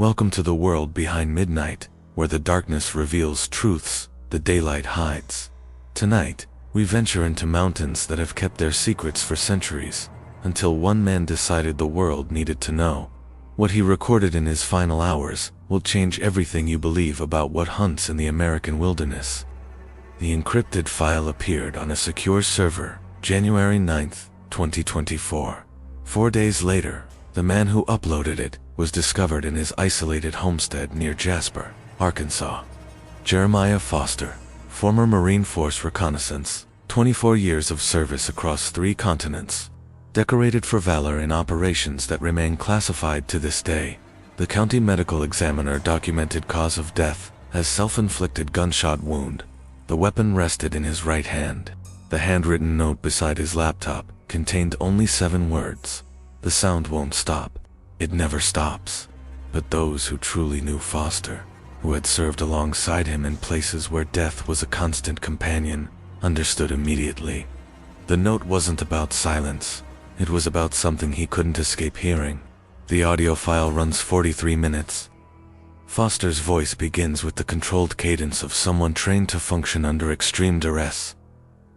Welcome to the world behind midnight, where the darkness reveals truths the daylight hides. Tonight, we venture into mountains that have kept their secrets for centuries, until one man decided the world needed to know. What he recorded in his final hours will change everything you believe about what hunts in the American wilderness. The encrypted file appeared on a secure server, January 9, 2024. 4 days later, the man who uploaded it was discovered in his isolated homestead near Jasper, Arkansas. Jeremiah Foster, former Marine Force reconnaissance, 24 years of service across 3 continents. Decorated for valor in operations that remain classified to this day. The county medical examiner documented cause of death as self-inflicted gunshot wound. The weapon rested in his right hand. The handwritten note beside his laptop contained only 7 words. The sound won't stop. It never stops. But those who truly knew Foster, who had served alongside him in places where death was a constant companion, understood immediately. The note wasn't about silence. It was about something he couldn't escape hearing. The audio file runs 43 minutes. Foster's voice begins with the controlled cadence of someone trained to function under extreme duress.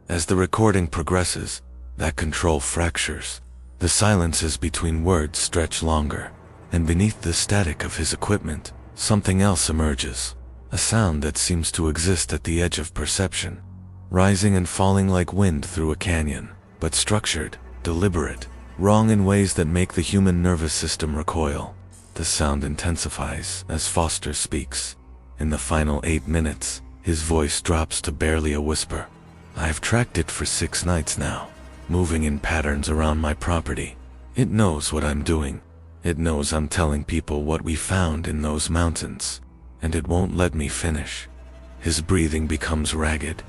As the recording progresses, that control fractures. The silences between words stretch longer, and beneath the static of his equipment, something else emerges. A sound that seems to exist at the edge of perception, rising and falling like wind through a canyon, but structured, deliberate, wrong in ways that make the human nervous system recoil. The sound intensifies as Foster speaks. In the final 8 minutes, his voice drops to barely a whisper. I've tracked it for 6 nights now, moving in patterns around my property. It knows what I'm doing. It knows I'm telling people what we found in those mountains, and it won't let me finish. His breathing becomes ragged.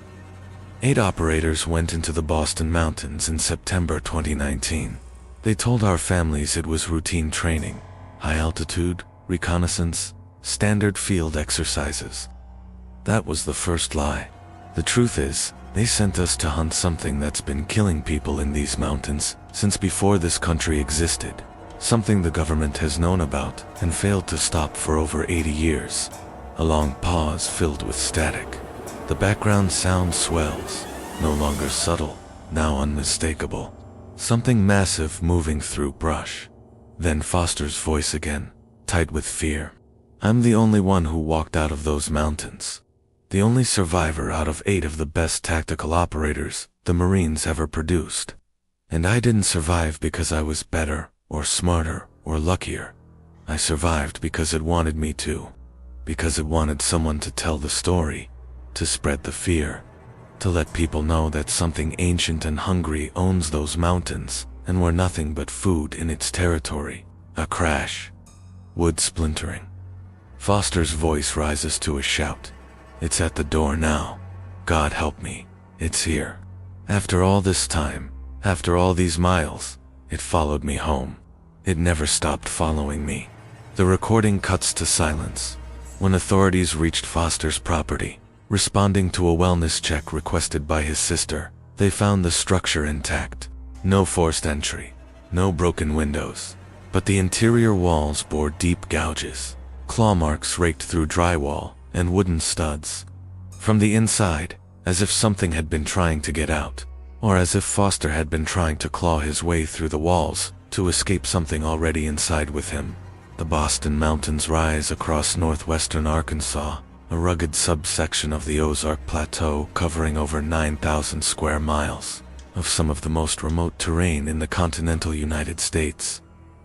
8 operators went into the Boston Mountains in September 2019. They told our families it was routine training, high altitude, reconnaissance, standard field exercises. That was the first lie. The truth is, they sent us to hunt something that's been killing people in these mountains since before this country existed. Something the government has known about and failed to stop for over 80 years. A long pause filled with static. The background sound swells, no longer subtle, now unmistakable. Something massive moving through brush. Then Foster's voice again, tight with fear. I'm the only one who walked out of those mountains. The only survivor out of 8 of the best tactical operators the Marines ever produced. And I didn't survive because I was better, or smarter, or luckier. I survived because it wanted me to. Because it wanted someone to tell the story. To spread the fear, to let people know that something ancient and hungry owns those mountains, and we're nothing but food in its territory. A crash. Wood splintering. Foster's voice rises to a shout. It's at the door now. God help me. It's here. After all this time, after all these miles, it followed me home. It never stopped following me. The recording cuts to silence. When authorities reached Foster's property, responding to a wellness check requested by his sister, they found the structure intact. No forced entry, no broken windows, but the interior walls bore deep gouges, claw marks raked through drywall, and wooden studs. From the inside, as if something had been trying to get out, or as if Foster had been trying to claw his way through the walls to escape something already inside with him. The Boston Mountains rise across northwestern Arkansas, a rugged subsection of the Ozark Plateau covering over 9,000 square miles of some of the most remote terrain in the continental United States.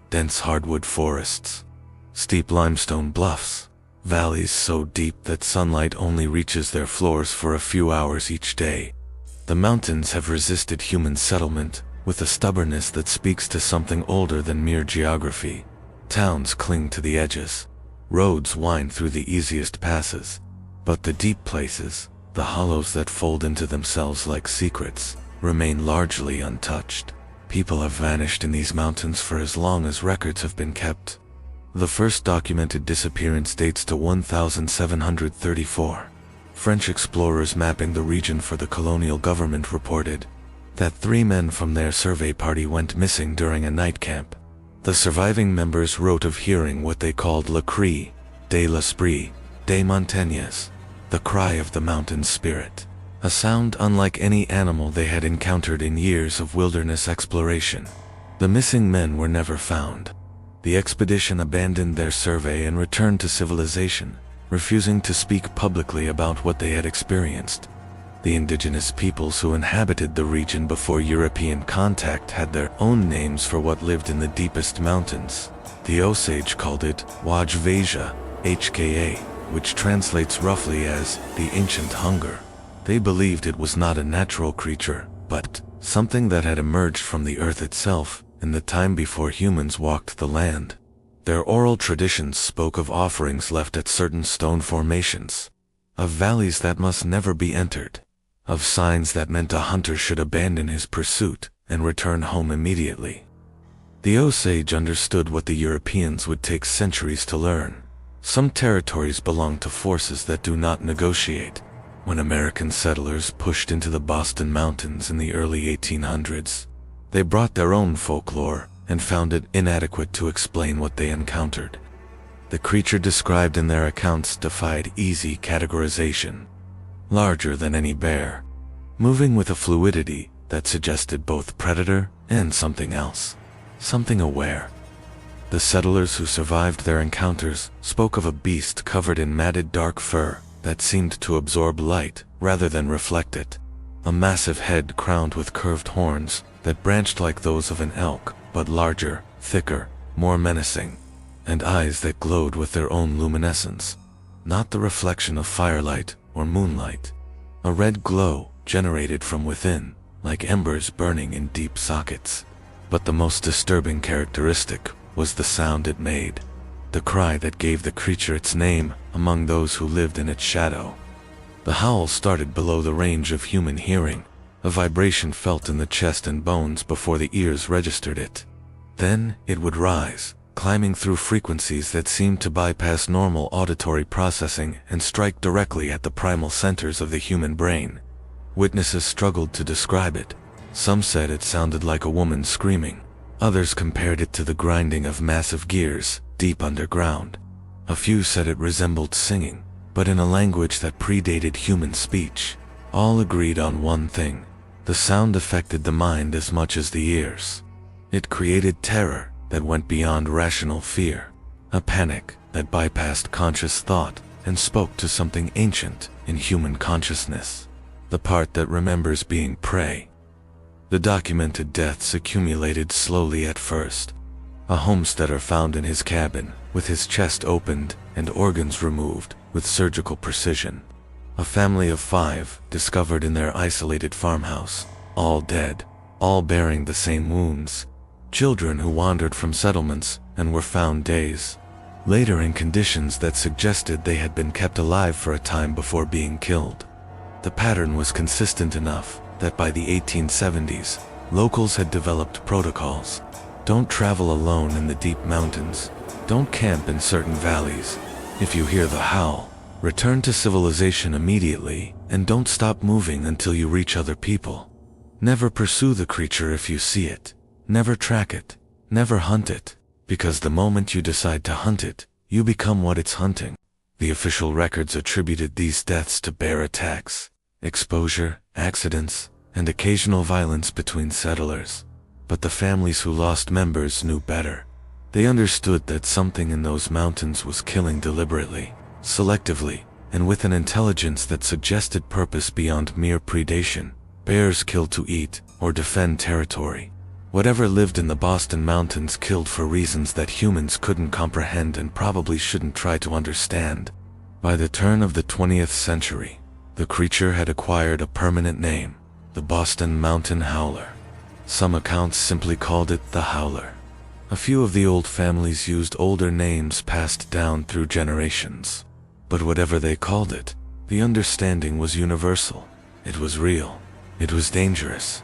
Dense hardwood forests, steep limestone bluffs, valleys so deep that sunlight only reaches their floors for a few hours each day. The mountains have resisted human settlement with a stubbornness that speaks to something older than mere geography. Towns cling to the edges. Roads wind through the easiest passes, but the deep places, the hollows that fold into themselves like secrets, remain largely untouched. People have vanished in these mountains for as long as records have been kept. The first documented disappearance dates to 1734. French explorers mapping the region for the colonial government reported that 3 men from their survey party went missing during a night camp. The surviving members wrote of hearing what they called le cri de l'esprit des montagnes, the cry of the mountain spirit, a sound unlike any animal they had encountered in years of wilderness exploration. The missing men were never found. The expedition abandoned their survey and returned to civilization, refusing to speak publicly about what they had experienced. The indigenous peoples who inhabited the region before European contact had their own names for what lived in the deepest mountains. The Osage called it Wajveja, HKA, which translates roughly as the ancient hunger. They believed it was not a natural creature, but something that had emerged from the earth itself in the time before humans walked the land. Their oral traditions spoke of offerings left at certain stone formations, of valleys that must never be entered, of signs that meant a hunter should abandon his pursuit and return home immediately. The Osage understood what the Europeans would take centuries to learn. Some territories belong to forces that do not negotiate. When American settlers pushed into the Boston Mountains in the early 1800s, they brought their own folklore and found it inadequate to explain what they encountered. The creature described in their accounts defied easy categorization. Larger than any bear, moving with a fluidity that suggested both predator and something else, something aware. The settlers who survived their encounters spoke of a beast covered in matted dark fur that seemed to absorb light rather than reflect it, a massive head crowned with curved horns that branched like those of an elk, but larger, thicker, more menacing, and eyes that glowed with their own luminescence, not the reflection of firelight or moonlight, a red glow generated from within, like embers burning in deep sockets. But the most disturbing characteristic was the sound it made, the cry that gave the creature its name among those who lived in its shadow. The howl started below the range of human hearing, a vibration felt in the chest and bones before the ears registered it. Then it would rise, climbing through frequencies that seemed to bypass normal auditory processing and strike directly at the primal centers of the human brain. Witnesses struggled to describe it. Some said it sounded like a woman screaming. Others compared it to the grinding of massive gears deep underground. A few said it resembled singing, but in a language that predated human speech. All agreed on one thing: the sound affected the mind as much as the ears. It created terror that went beyond rational fear, a panic that bypassed conscious thought and spoke to something ancient in human consciousness, the part that remembers being prey. The documented deaths accumulated slowly at first. A homesteader found in his cabin, with his chest opened and organs removed with surgical precision. A family of 5 discovered in their isolated farmhouse, all dead, all bearing the same wounds. Children who wandered from settlements and were found days later in conditions that suggested they had been kept alive for a time before being killed. The pattern was consistent enough that by the 1870s, locals had developed protocols. Don't travel alone in the deep mountains. Don't camp in certain valleys. If you hear the howl, return to civilization immediately and don't stop moving until you reach other people. Never pursue the creature if you see it. Never track it. Never hunt it, because the moment you decide to hunt it, you become what it's hunting. The official records attributed these deaths to bear attacks, exposure, accidents, and occasional violence between settlers. But the families who lost members knew better. They understood that something in those mountains was killing deliberately, selectively, and with an intelligence that suggested purpose beyond mere predation. Bears killed to eat or defend territory. Whatever lived in the Boston Mountains killed for reasons that humans couldn't comprehend and probably shouldn't try to understand. By the turn of the 20th century, the creature had acquired a permanent name, the Boston Mountain Howler. Some accounts simply called it the Howler. A few of the old families used older names passed down through generations. But whatever they called it, the understanding was universal. It was real. It was dangerous.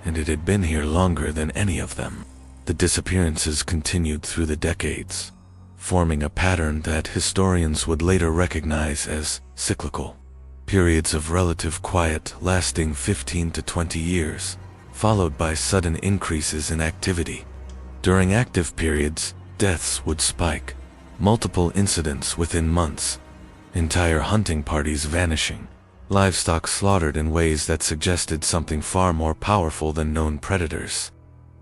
And it had been here longer than any of them. The disappearances continued through the decades, forming a pattern that historians would later recognize as cyclical. Periods of relative quiet lasting 15 to 20 years, followed by sudden increases in activity. During active periods, deaths would spike. Multiple incidents within months. Entire hunting parties vanishing. Livestock slaughtered in ways that suggested something far more powerful than known predators.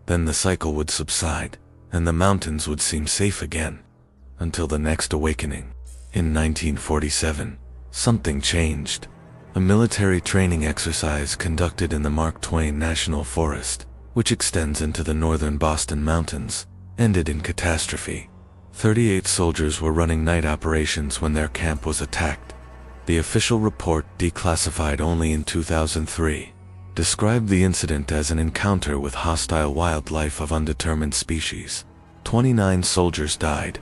Then the cycle would subside, and the mountains would seem safe again. Until the next awakening. In 1947, something changed. A military training exercise conducted in the Mark Twain National Forest, which extends into the northern Boston Mountains, ended in catastrophe. 38 soldiers were running night operations when their camp was attacked. The official report, declassified only in 2003, described the incident as an encounter with hostile wildlife of undetermined species. 29 soldiers died.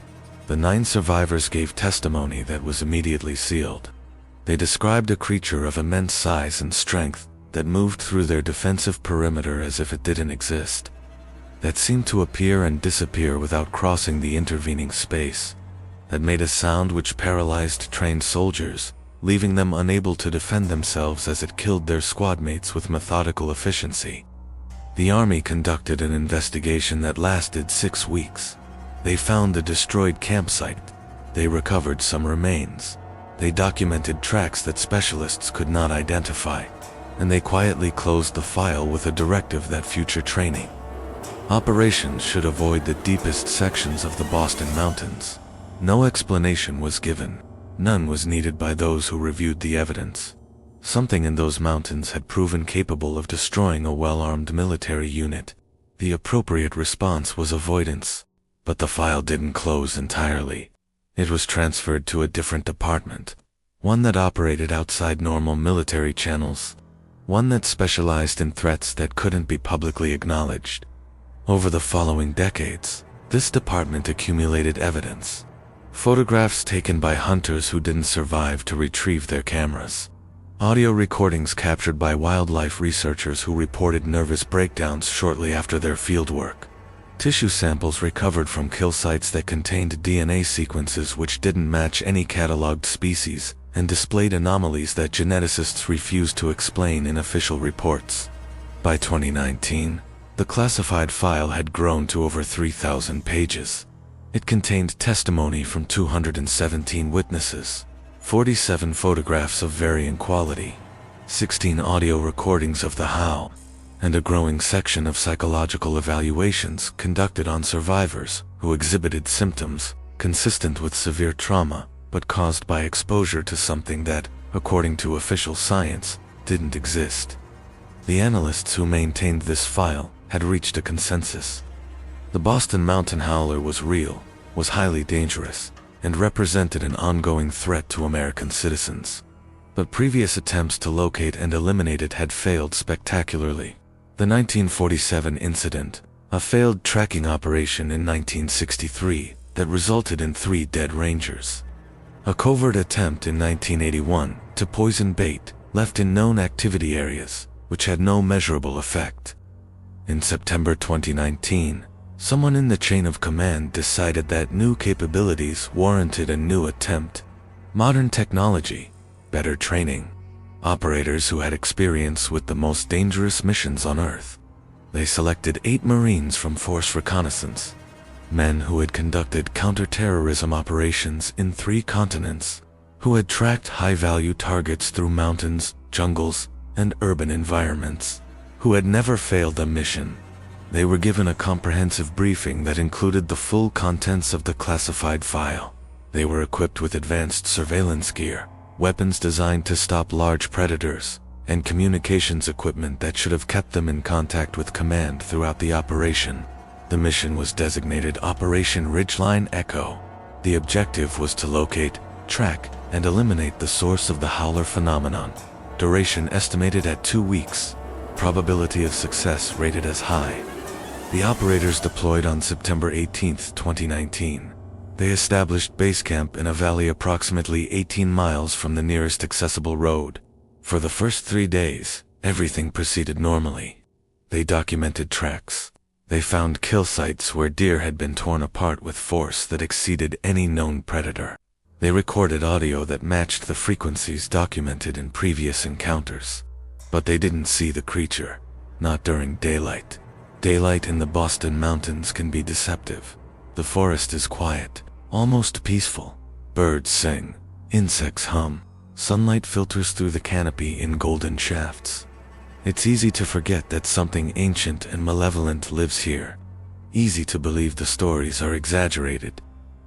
The 9 survivors gave testimony that was immediately sealed. They described a creature of immense size and strength that moved through their defensive perimeter as if it didn't exist. That seemed to appear and disappear without crossing the intervening space. That made a sound which paralyzed trained soldiers, leaving them unable to defend themselves as it killed their squadmates with methodical efficiency. The army conducted an investigation that lasted 6 weeks. They found the destroyed campsite. They recovered some remains. They documented tracks that specialists could not identify. And they quietly closed the file with a directive that future training operations should avoid the deepest sections of the Boston Mountains. No explanation was given. None was needed by those who reviewed the evidence. Something in those mountains had proven capable of destroying a well-armed military unit. The appropriate response was avoidance. But the file didn't close entirely. It was transferred to a different department. One that operated outside normal military channels. One that specialized in threats that couldn't be publicly acknowledged. Over the following decades, this department accumulated evidence. Photographs taken by hunters who didn't survive to retrieve their cameras. Audio recordings captured by wildlife researchers who reported nervous breakdowns shortly after their fieldwork. Tissue samples recovered from kill sites that contained DNA sequences which didn't match any cataloged species and displayed anomalies that geneticists refused to explain in official reports. By 2019, the classified file had grown to over 3,000 pages. It contained testimony from 217 witnesses, 47 photographs of varying quality, 16 audio recordings of the howl, and a growing section of psychological evaluations conducted on survivors who exhibited symptoms consistent with severe trauma but caused by exposure to something that, according to official science, didn't exist. The analysts who maintained this file had reached a consensus. The Boston Mountain Howler was real, was highly dangerous, and represented an ongoing threat to American citizens. But previous attempts to locate and eliminate it had failed spectacularly. The 1947 incident, a failed tracking operation in 1963 that resulted in 3 dead rangers. A covert attempt in 1981 to poison bait left in known activity areas, which had no measurable effect. In September 2019, someone in the chain of command decided that new capabilities warranted a new attempt. Modern technology, better training, operators who had experience with the most dangerous missions on Earth. They selected 8 Marines from Force Reconnaissance, men who had conducted counter-terrorism operations in 3 continents, who had tracked high-value targets through mountains, jungles, and urban environments, who had never failed a mission. They were given a comprehensive briefing that included the full contents of the classified file. They were equipped with advanced surveillance gear, weapons designed to stop large predators, and communications equipment that should have kept them in contact with command throughout the operation. The mission was designated Operation Ridgeline Echo. The objective was to locate, track, and eliminate the source of the Howler phenomenon. Duration estimated at 2 weeks. Probability of success rated as high. The operators deployed on September 18, 2019. They established base camp in a valley approximately 18 miles from the nearest accessible road. For the first 3 days, everything proceeded normally. They documented tracks. They found kill sites where deer had been torn apart with force that exceeded any known predator. They recorded audio that matched the frequencies documented in previous encounters. But they didn't see the creature, not during daylight. Daylight in the Boston mountains can be deceptive. The forest is quiet, almost peaceful. Birds sing, insects hum, sunlight filters through the canopy in golden shafts. It's easy to forget that something ancient and malevolent lives here. Easy to believe the stories are exaggerated,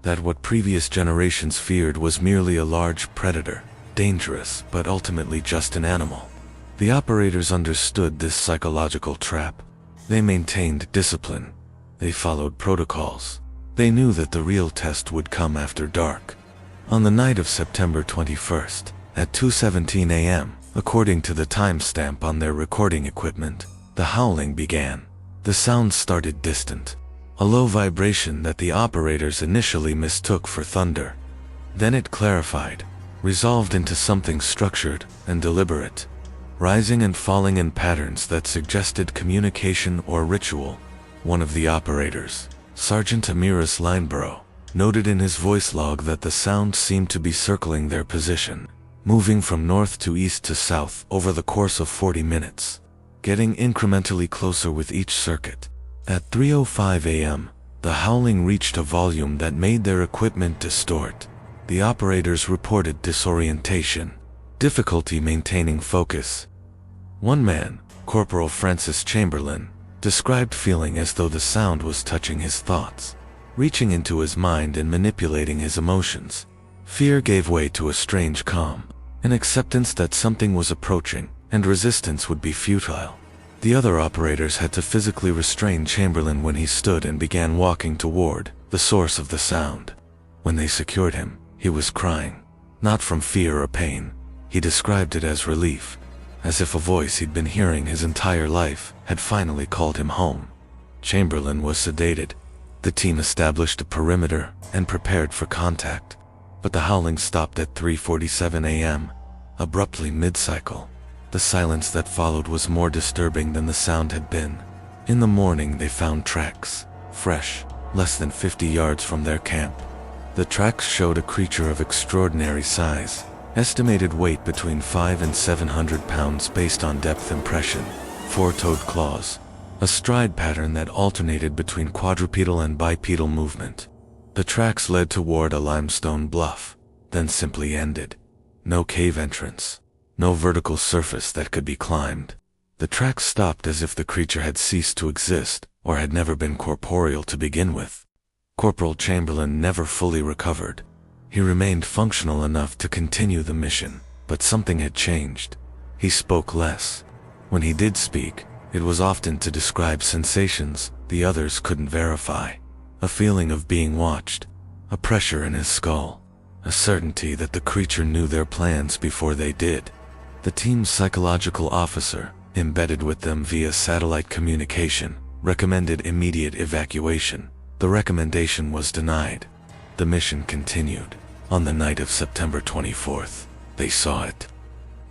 that what previous generations feared was merely a large predator, dangerous but ultimately just an animal. The operators understood this psychological trap. They maintained discipline. They followed protocols. They knew that the real test would come after dark. On the night of September 21st, at 2:17 a.m., according to the timestamp on their recording equipment, the howling began. The sound started distant, a low vibration that the operators initially mistook for thunder. Then it clarified, resolved into something structured and deliberate, rising and falling in patterns that suggested communication or ritual. One of the operators, Sergeant Amiris Lineborough, noted in his voice log that the sound seemed to be circling their position, moving from north to east to south over the course of 40 minutes, getting incrementally closer with each circuit. At 3:05 a.m., the howling reached a volume that made their equipment distort. The operators reported disorientation, difficulty maintaining focus. One man, Corporal Francis Chamberlain, described feeling as though the sound was touching his thoughts, reaching into his mind and manipulating his emotions. Fear gave way to a strange calm, an acceptance that something was approaching, and resistance would be futile. The other operators had to physically restrain Chamberlain when he stood and began walking toward the source of the sound. When they secured him, he was crying, not from fear or pain. He described it as relief, as if a voice he'd been hearing his entire life had finally called him home. Chamberlain was sedated. The team established a perimeter and prepared for contact. But the howling stopped at 3:47 a.m., abruptly mid-cycle. The silence that followed was more disturbing than the sound had been. In the morning they found tracks, fresh, less than 50 yards from their camp. The tracks showed a creature of extraordinary size, estimated weight between 500 and 700 pounds based on depth impression, four-toed claws, a stride pattern that alternated between quadrupedal and bipedal movement. The tracks led toward a limestone bluff, then simply ended. No cave entrance, no vertical surface that could be climbed. The tracks stopped as if the creature had ceased to exist, or had never been corporeal to begin with. Corporal Chamberlain never fully recovered. He remained functional enough to continue the mission, but something had changed. He spoke less. When he did speak, it was often to describe sensations the others couldn't verify. A feeling of being watched, a pressure in his skull, a certainty that the creature knew their plans before they did. The team's psychological officer, embedded with them via satellite communication, recommended immediate evacuation. The recommendation was denied. The mission continued. On the night of September 24th, they saw it.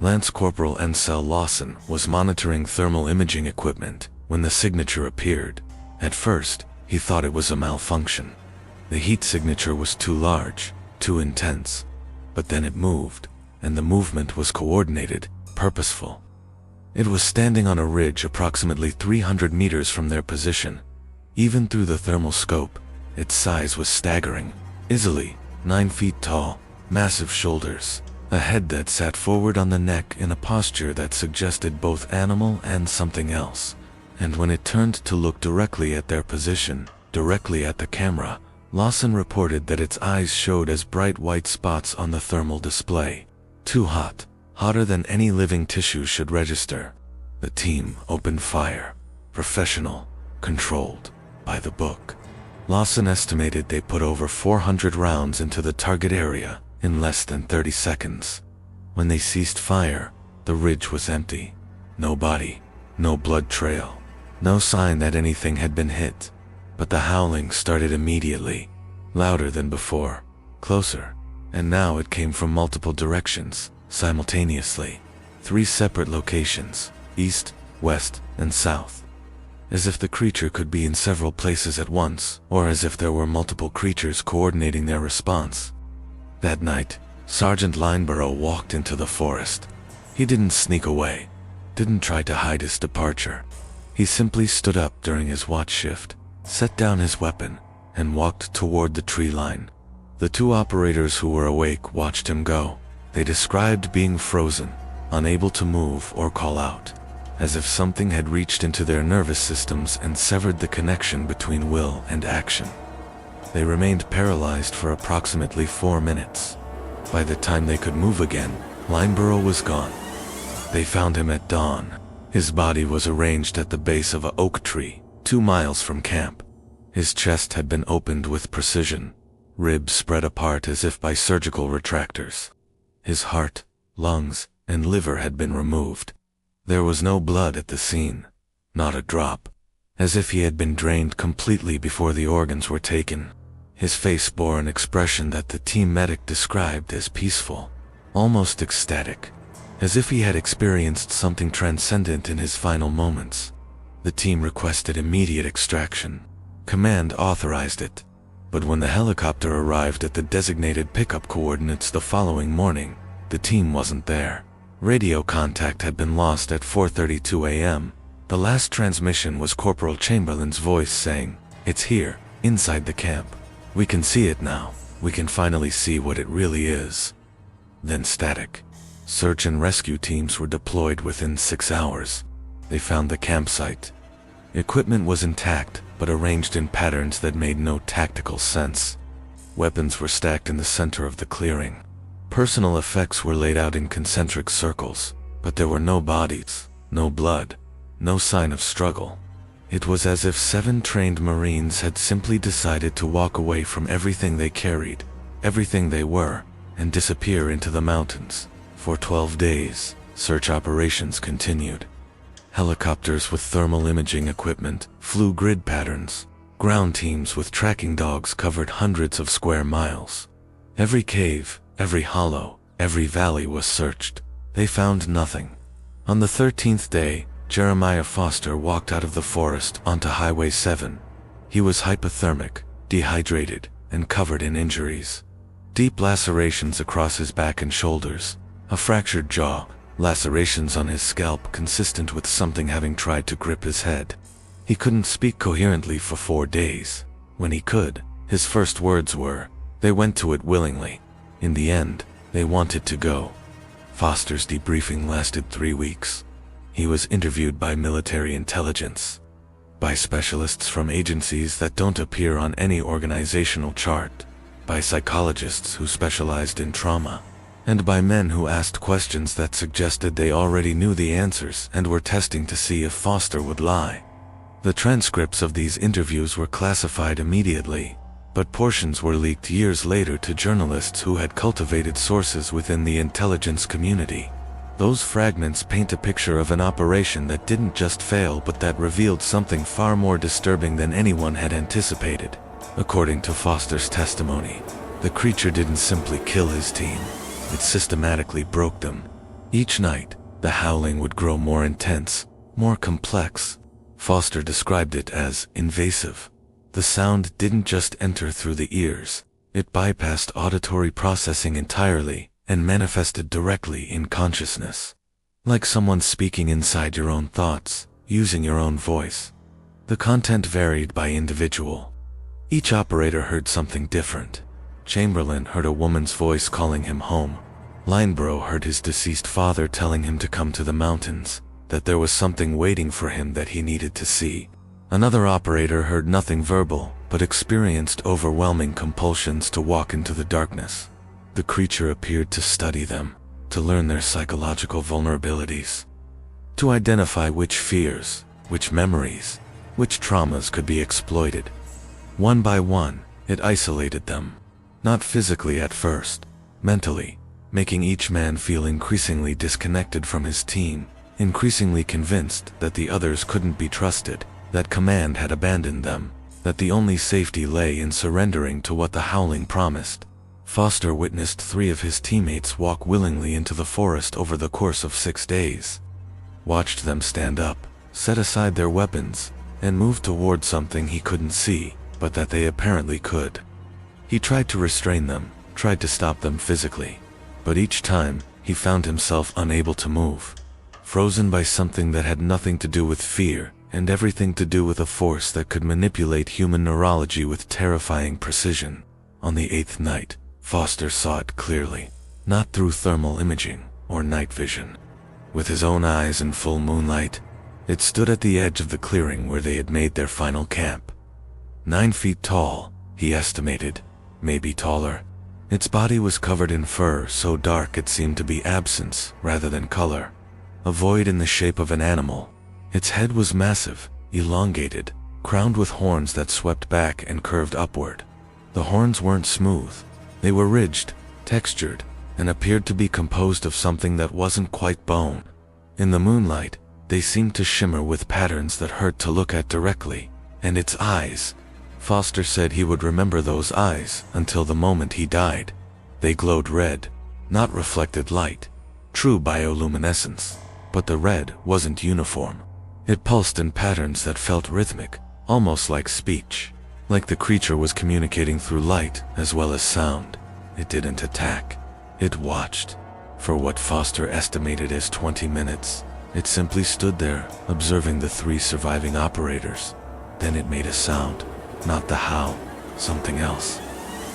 Lance Corporal Ansel Lawson was monitoring thermal imaging equipment when the signature appeared. At first, he thought it was a malfunction. The heat signature was too large, too intense. But then it moved, and the movement was coordinated, purposeful. It was standing on a ridge approximately 300 meters from their position. Even through the thermal scope, its size was staggering. Easily 9 feet tall, massive shoulders, a head that sat forward on the neck in a posture that suggested both animal and something else. And when it turned to look directly at their position, directly at the camera, Lawson reported that its eyes showed as bright white spots on the thermal display. Too hot, hotter than any living tissue should register. The team opened fire. Professional, controlled, by the book. Lawson estimated they put over 400 rounds into the target area in less than 30 seconds. When they ceased fire, the ridge was empty. No body, no blood trail, no sign that anything had been hit. But the howling started immediately, louder than before, closer, and now it came from multiple directions, simultaneously. 3 separate locations, east, west, and south. As if the creature could be in several places at once, or as if there were multiple creatures coordinating their response. That night, Sergeant Lineborough walked into the forest. He didn't sneak away, didn't try to hide his departure. He simply stood up during his watch shift, set down his weapon, and walked toward the tree line. The two operators who were awake watched him go. They described being frozen, unable to move or call out, as if something had reached into their nervous systems and severed the connection between will and action. They remained paralyzed for approximately 4 minutes. By the time they could move again, Lineborough was gone. They found him at dawn. His body was arranged at the base of an oak tree, 2 miles from camp. His chest had been opened with precision, ribs spread apart as if by surgical retractors. His heart, lungs, and liver had been removed. There was no blood at the scene, not a drop, as if he had been drained completely before the organs were taken. His face bore an expression that the team medic described as peaceful, almost ecstatic, as if he had experienced something transcendent in his final moments. The team requested immediate extraction. Command authorized it, but when the helicopter arrived at the designated pickup coordinates the following morning, the team wasn't there. Radio contact had been lost at 4:32 a.m. The last transmission was Corporal Chamberlain's voice saying, "It's here, inside the camp. We can see it now. We can finally see what it really is." Then static. Search and rescue teams were deployed within 6 hours. They found the campsite. Equipment was intact, but arranged in patterns that made no tactical sense. Weapons were stacked in the center of the clearing. Personal effects were laid out in concentric circles, but there were no bodies, no blood, no sign of struggle. It was as if 7 trained Marines had simply decided to walk away from everything they carried, everything they were, and disappear into the mountains. For 12 days, search operations continued. Helicopters with thermal imaging equipment flew grid patterns. Ground teams with tracking dogs covered hundreds of square miles. Every cave, every hollow, every valley was searched. They found nothing. On the 13th day, Jeremiah Foster walked out of the forest onto Highway 7. He was hypothermic, dehydrated, and covered in injuries. Deep lacerations across his back and shoulders, a fractured jaw, lacerations on his scalp consistent with something having tried to grip his head. He couldn't speak coherently for 4 days. When he could, his first words were, "They went to it willingly. In the end, they wanted to go." Foster's debriefing lasted 3 weeks. He was interviewed by military intelligence, by specialists from agencies that don't appear on any organizational chart, by psychologists who specialized in trauma, and by men who asked questions that suggested they already knew the answers and were testing to see if Foster would lie. The transcripts of these interviews were classified immediately, but portions were leaked years later to journalists who had cultivated sources within the intelligence community. Those fragments paint a picture of an operation that didn't just fail but that revealed something far more disturbing than anyone had anticipated. According to Foster's testimony, the creature didn't simply kill his team. It systematically broke them. Each night, the howling would grow more intense, more complex. Foster described it as invasive. The sound didn't just enter through the ears. It bypassed auditory processing entirely and manifested directly in consciousness. Like someone speaking inside your own thoughts, using your own voice. The content varied by individual. Each operator heard something different. Chamberlain heard a woman's voice calling him home. Lineborough heard his deceased father telling him to come to the mountains, that there was something waiting for him that he needed to see. Another operator heard nothing verbal, but experienced overwhelming compulsions to walk into the darkness. The creature appeared to study them, to learn their psychological vulnerabilities, to identify which fears, which memories, which traumas could be exploited. One by one, it isolated them. Not physically at first, mentally, making each man feel increasingly disconnected from his team, increasingly convinced that the others couldn't be trusted, that command had abandoned them, that the only safety lay in surrendering to what the howling promised. Foster witnessed 3 of his teammates walk willingly into the forest over the course of 6 days. Watched them stand up, set aside their weapons, and move toward something he couldn't see, but that they apparently could. He tried to restrain them, tried to stop them physically, but each time, he found himself unable to move. Frozen by something that had nothing to do with fear, and everything to do with a force that could manipulate human neurology with terrifying precision. On the 8th night, Foster saw it clearly, not through thermal imaging or night vision. With his own eyes in full moonlight, it stood at the edge of the clearing where they had made their final camp. 9 feet tall, he estimated, maybe taller. Its body was covered in fur so dark it seemed to be absence rather than color. A void in the shape of an animal. Its head was massive, elongated, crowned with horns that swept back and curved upward. The horns weren't smooth. They were ridged, textured, and appeared to be composed of something that wasn't quite bone. In the moonlight, they seemed to shimmer with patterns that hurt to look at directly. And its eyes. Foster said he would remember those eyes until the moment he died. They glowed red, not reflected light, true bioluminescence. But the red wasn't uniform. It pulsed in patterns that felt rhythmic, almost like speech. Like the creature was communicating through light as well as sound. It didn't attack. It watched. For what Foster estimated as 20 minutes, it simply stood there, observing the 3 surviving operators. Then it made a sound. Not the howl, something else.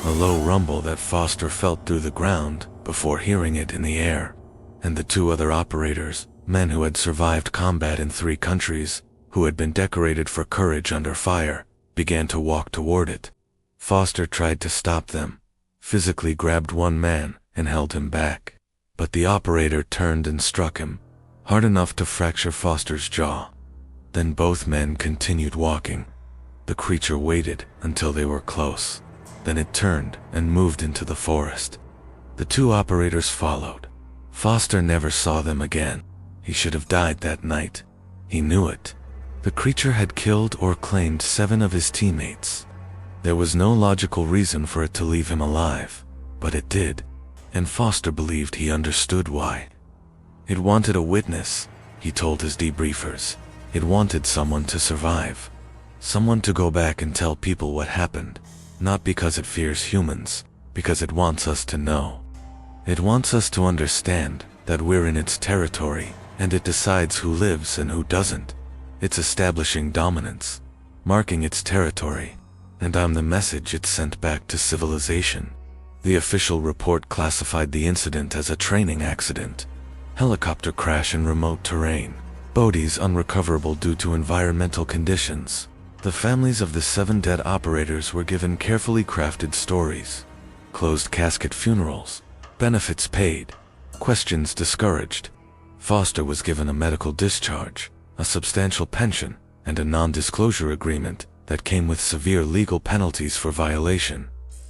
A low rumble that Foster felt through the ground before hearing it in the air. And the 2 other operators, men who had survived combat in 3 countries, who had been decorated for courage under fire, began to walk toward it. Foster tried to stop them, physically grabbed one man and held him back. But the operator turned and struck him, hard enough to fracture Foster's jaw. Then both men continued walking. The creature waited until they were close. Then it turned and moved into the forest. The 2 operators followed. Foster never saw them again. He should have died that night. He knew it. The creature had killed or claimed 7 of his teammates. There was no logical reason for it to leave him alive, but it did, and Foster believed he understood why. It wanted a witness, he told his debriefers. It wanted someone to survive. Someone to go back and tell people what happened, not because it fears humans, because it wants us to know. It wants us to understand that we're in its territory, and it decides who lives and who doesn't. It's establishing dominance, marking its territory, and I'm the message it sent back to civilization. The official report classified the incident as a training accident, helicopter crash in remote terrain, bodies unrecoverable due to environmental conditions. The families of the 7 dead operators were given carefully crafted stories, closed casket funerals, benefits paid, questions discouraged. Foster was given a medical discharge, a substantial pension, and a non-disclosure agreement that came with severe legal penalties for violation.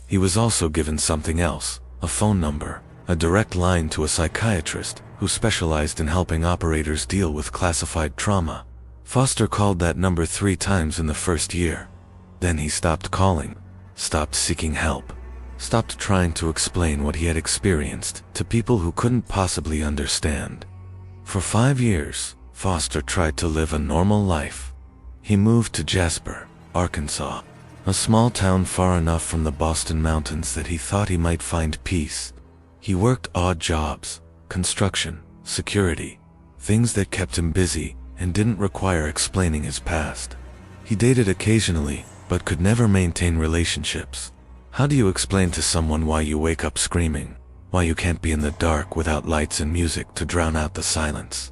He was also given something else, a phone number, a direct line to a psychiatrist who specialized in helping operators deal with classified trauma. Foster called that number 3 times in the first year. Then he stopped calling, stopped seeking help, stopped trying to explain what he had experienced to people who couldn't possibly understand. For 5 years, Foster tried to live a normal life. He moved to Jasper, Arkansas, a small town far enough from the Boston Mountains that he thought he might find peace. He worked odd jobs, construction, security, things that kept him busy and didn't require explaining his past. He dated occasionally, but could never maintain relationships. How do you explain to someone why you wake up screaming? Why you can't be in the dark without lights and music to drown out the silence?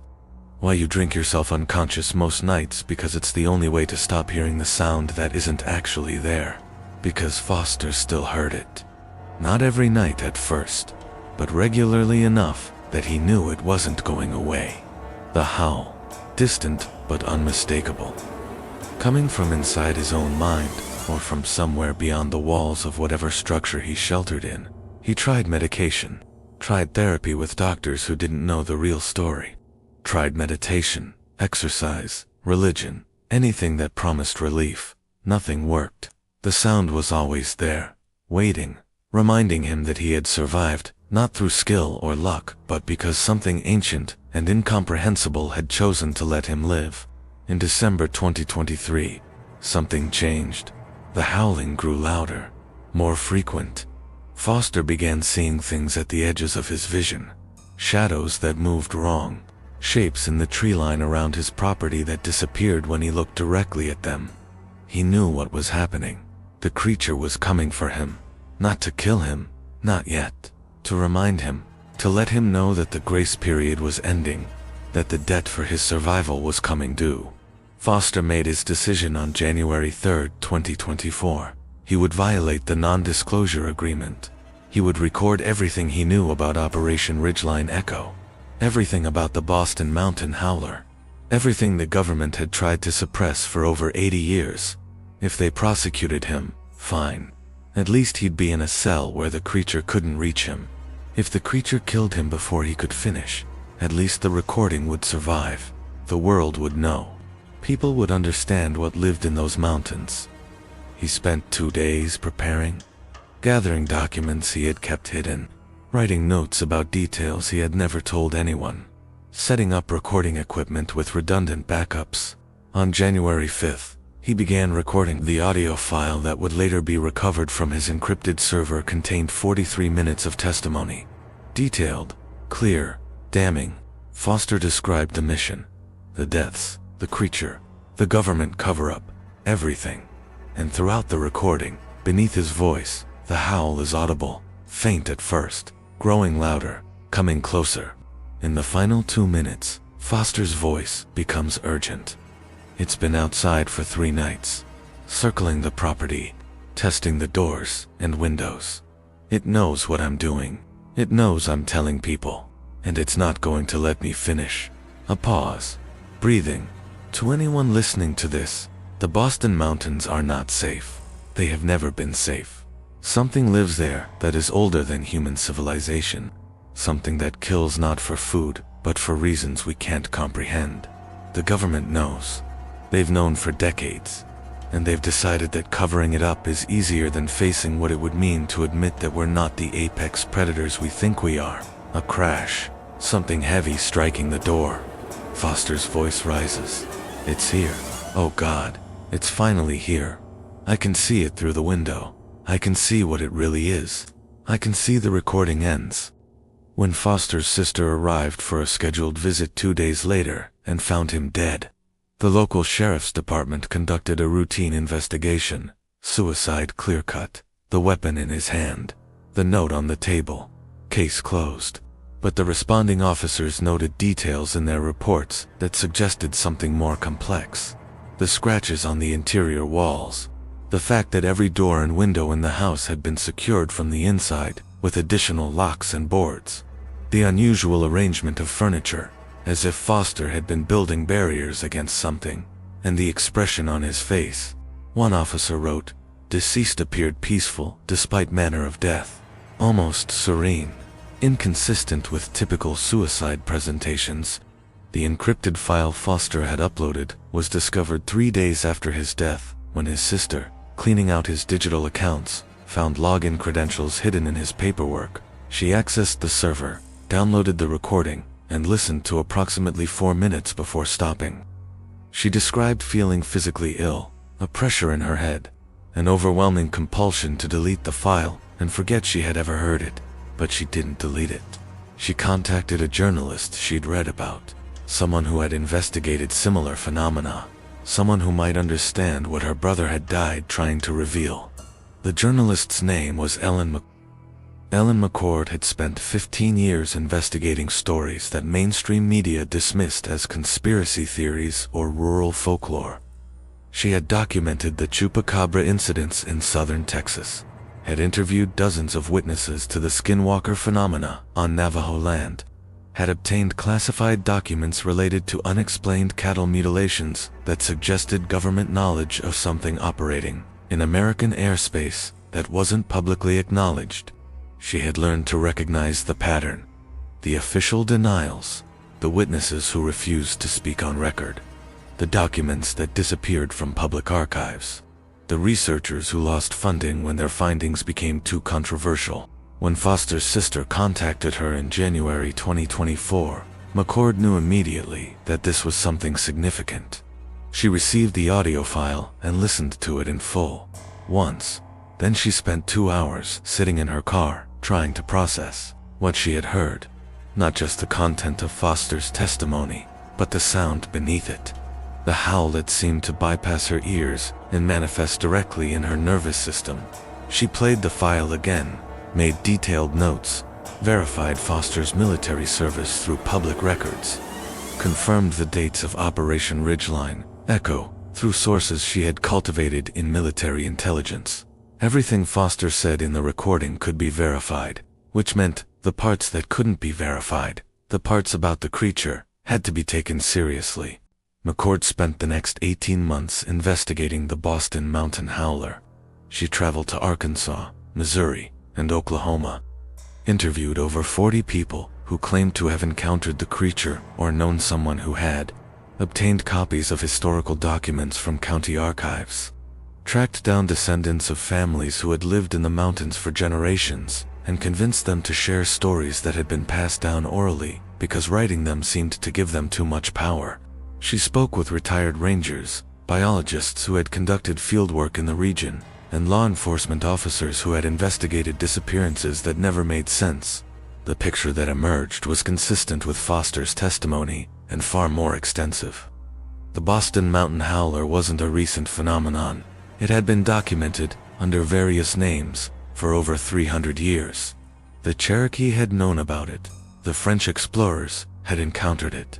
Why you drink yourself unconscious most nights because it's the only way to stop hearing the sound that isn't actually there? Because Foster still heard it. Not every night at first, but regularly enough that he knew it wasn't going away. The howl, distant but unmistakable. Coming from inside his own mind, or from somewhere beyond the walls of whatever structure he sheltered in. He tried medication, tried therapy with doctors who didn't know the real story, tried meditation, exercise, religion, anything that promised relief. Nothing worked. The sound was always there, waiting, reminding him that he had survived, not through skill or luck, but because something ancient and incomprehensible had chosen to let him live. In December 2023, something changed. The howling grew louder, more frequent. Foster began seeing things at the edges of his vision. Shadows that moved wrong. shapes in the tree line around his property that disappeared when he looked directly at them. He knew what was happening. The creature was coming for him. Not to kill him, not yet. To remind him, to let him know that the grace period was ending, that the debt for his survival was coming due. Foster made his decision on January 3, 2024. He would violate the non-disclosure agreement. He would record everything he knew about Operation Ridgeline Echo, everything about the Boston Mountain Howler, everything the government had tried to suppress for over 80 years. If they prosecuted him, fine. At least he'd be in a cell where the creature couldn't reach him. If the creature killed him before he could finish, at least the recording would survive. The world would know. People would understand what lived in those mountains. He spent 2 days preparing, gathering documents he had kept hidden, writing notes about details he had never told anyone, setting up recording equipment with redundant backups. On January 5th, he began recording. The audio file that would later be recovered from his encrypted server contained 43 minutes of testimony. Detailed, clear, damning. Foster described the mission, the deaths, the creature, the government cover-up, everything. And throughout the recording, beneath his voice, the howl is audible, faint at first, growing louder, coming closer. In the final 2 minutes, Foster's voice becomes urgent. It's been outside for 3 nights, circling the property, testing the doors and windows. It knows what I'm doing. It knows I'm telling people, and it's not going to let me finish. A pause. Breathing. To anyone listening to this, the Boston Mountains are not safe. They have never been safe. Something lives there that is older than human civilization. Something that kills not for food, but for reasons we can't comprehend. The government knows. They've known for decades, and they've decided that covering it up is easier than facing what it would mean to admit that we're not the apex predators we think we are. A crash. Something heavy striking the door. Foster's voice rises. It's here. Oh God, it's finally here. I can see it through the window. I can see what it really is. I can see the recording ends. When Foster's sister arrived for a scheduled visit 2 days later and found him dead, the local sheriff's department conducted a routine investigation. Suicide clear-cut. The weapon in his hand. The note on the table. Case closed. But the responding officers noted details in their reports that suggested something more complex. The scratches on the interior walls. The fact that every door and window in the house had been secured from the inside, with additional locks and boards. The unusual arrangement of furniture, as if Foster had been building barriers against something, and the expression on his face. One officer wrote, "Deceased appeared peaceful despite manner of death, almost serene, inconsistent with typical suicide presentations." The encrypted file Foster had uploaded was discovered 3 days after his death, when his sister, cleaning out his digital accounts, found login credentials hidden in his paperwork. She accessed the server, downloaded the recording, and listened to approximately 4 minutes before stopping. She described feeling physically ill, a pressure in her head, an overwhelming compulsion to delete the file and forget she had ever heard it, but she didn't delete it. She contacted a journalist she'd read about, someone who had investigated similar phenomena, someone who might understand what her brother had died trying to reveal. The journalist's name was Ellen McCord had spent 15 years investigating stories that mainstream media dismissed as conspiracy theories or rural folklore. She had documented the chupacabra incidents in southern Texas, had interviewed dozens of witnesses to the skinwalker phenomena on Navajo land, had obtained classified documents related to unexplained cattle mutilations that suggested government knowledge of something operating in American airspace that wasn't publicly acknowledged. She had learned to recognize the pattern, the official denials, the witnesses who refused to speak on record, the documents that disappeared from public archives, the researchers who lost funding when their findings became too controversial. When Foster's sister contacted her in January 2024, McCord knew immediately that this was something significant. She received the audio file and listened to it in full, once. Then she spent 2 hours sitting in her car, trying to process what she had heard. not just the content of Foster's testimony, but the sound beneath it. The howl that seemed to bypass her ears and manifest directly in her nervous system. She played the file again, made detailed notes, verified Foster's military service through public records, confirmed the dates of Operation Ridgeline, Echo, through sources she had cultivated in military intelligence. Everything Foster said in the recording could be verified, which meant the parts that couldn't be verified, the parts about the creature, had to be taken seriously. McCord spent the next 18 months investigating the Boston Mountain Howler. She traveled to Arkansas, Missouri, and Oklahoma, interviewed over 40 people who claimed to have encountered the creature or known someone who had, obtained copies of historical documents from county archives, tracked down descendants of families who had lived in the mountains for generations, and convinced them to share stories that had been passed down orally because writing them seemed to give them too much power. She spoke with retired rangers, biologists who had conducted fieldwork in the region, and law enforcement officers who had investigated disappearances that never made sense. The picture that emerged was consistent with Foster's testimony and far more extensive. The Boston Mountain Howler wasn't a recent phenomenon. It had been documented, under various names, for over 300 years. The Cherokee had known about it. The French explorers had encountered it.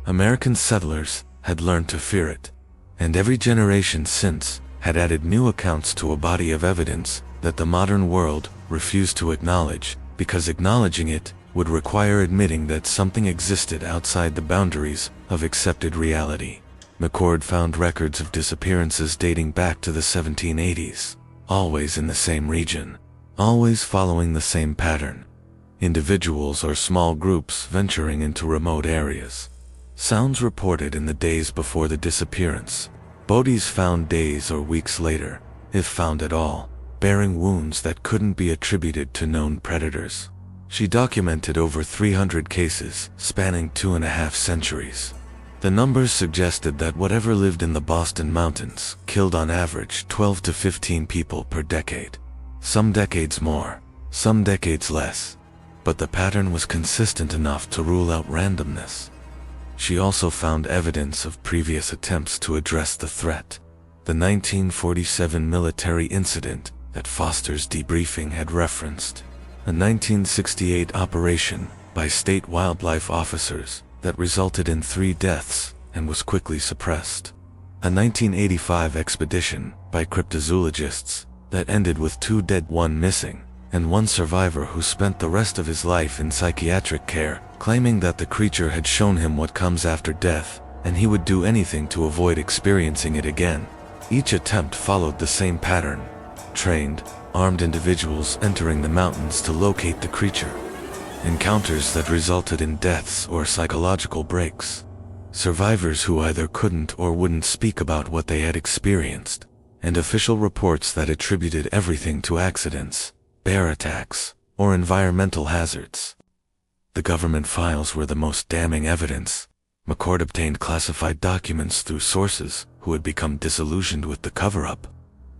American settlers had learned to fear it. And every generation since had added new accounts to a body of evidence that the modern world refused to acknowledge, because acknowledging it would require admitting that something existed outside the boundaries of accepted reality. McCord found records of disappearances dating back to the 1780s, always in the same region, always following the same pattern. Individuals or small groups venturing into remote areas. Sounds reported in the days before the disappearance. Bodies found days or weeks later, if found at all, bearing wounds that couldn't be attributed to known predators. She documented over 300 cases, spanning 2.5 centuries. The numbers suggested that whatever lived in the Boston Mountains killed on average 12 to 15 people per decade. Some decades more, some decades less. But the pattern was consistent enough to rule out randomness. She also found evidence of previous attempts to address the threat. The 1947 military incident that Foster's debriefing had referenced. A 1968 operation by state wildlife officers that resulted in 3 deaths and was quickly suppressed. A 1985 expedition by cryptozoologists that ended with 2 dead, 1 missing, and 1 survivor who spent the rest of his life in psychiatric care, claiming that the creature had shown him what comes after death, and he would do anything to avoid experiencing it again. Each attempt followed the same pattern. Trained, armed individuals entering the mountains to locate the creature. Encounters that resulted in deaths or psychological breaks. Survivors who either couldn't or wouldn't speak about what they had experienced. And official reports that attributed everything to accidents, bear attacks, or environmental hazards. The government files were the most damning evidence. McCord obtained classified documents through sources who had become disillusioned with the cover-up.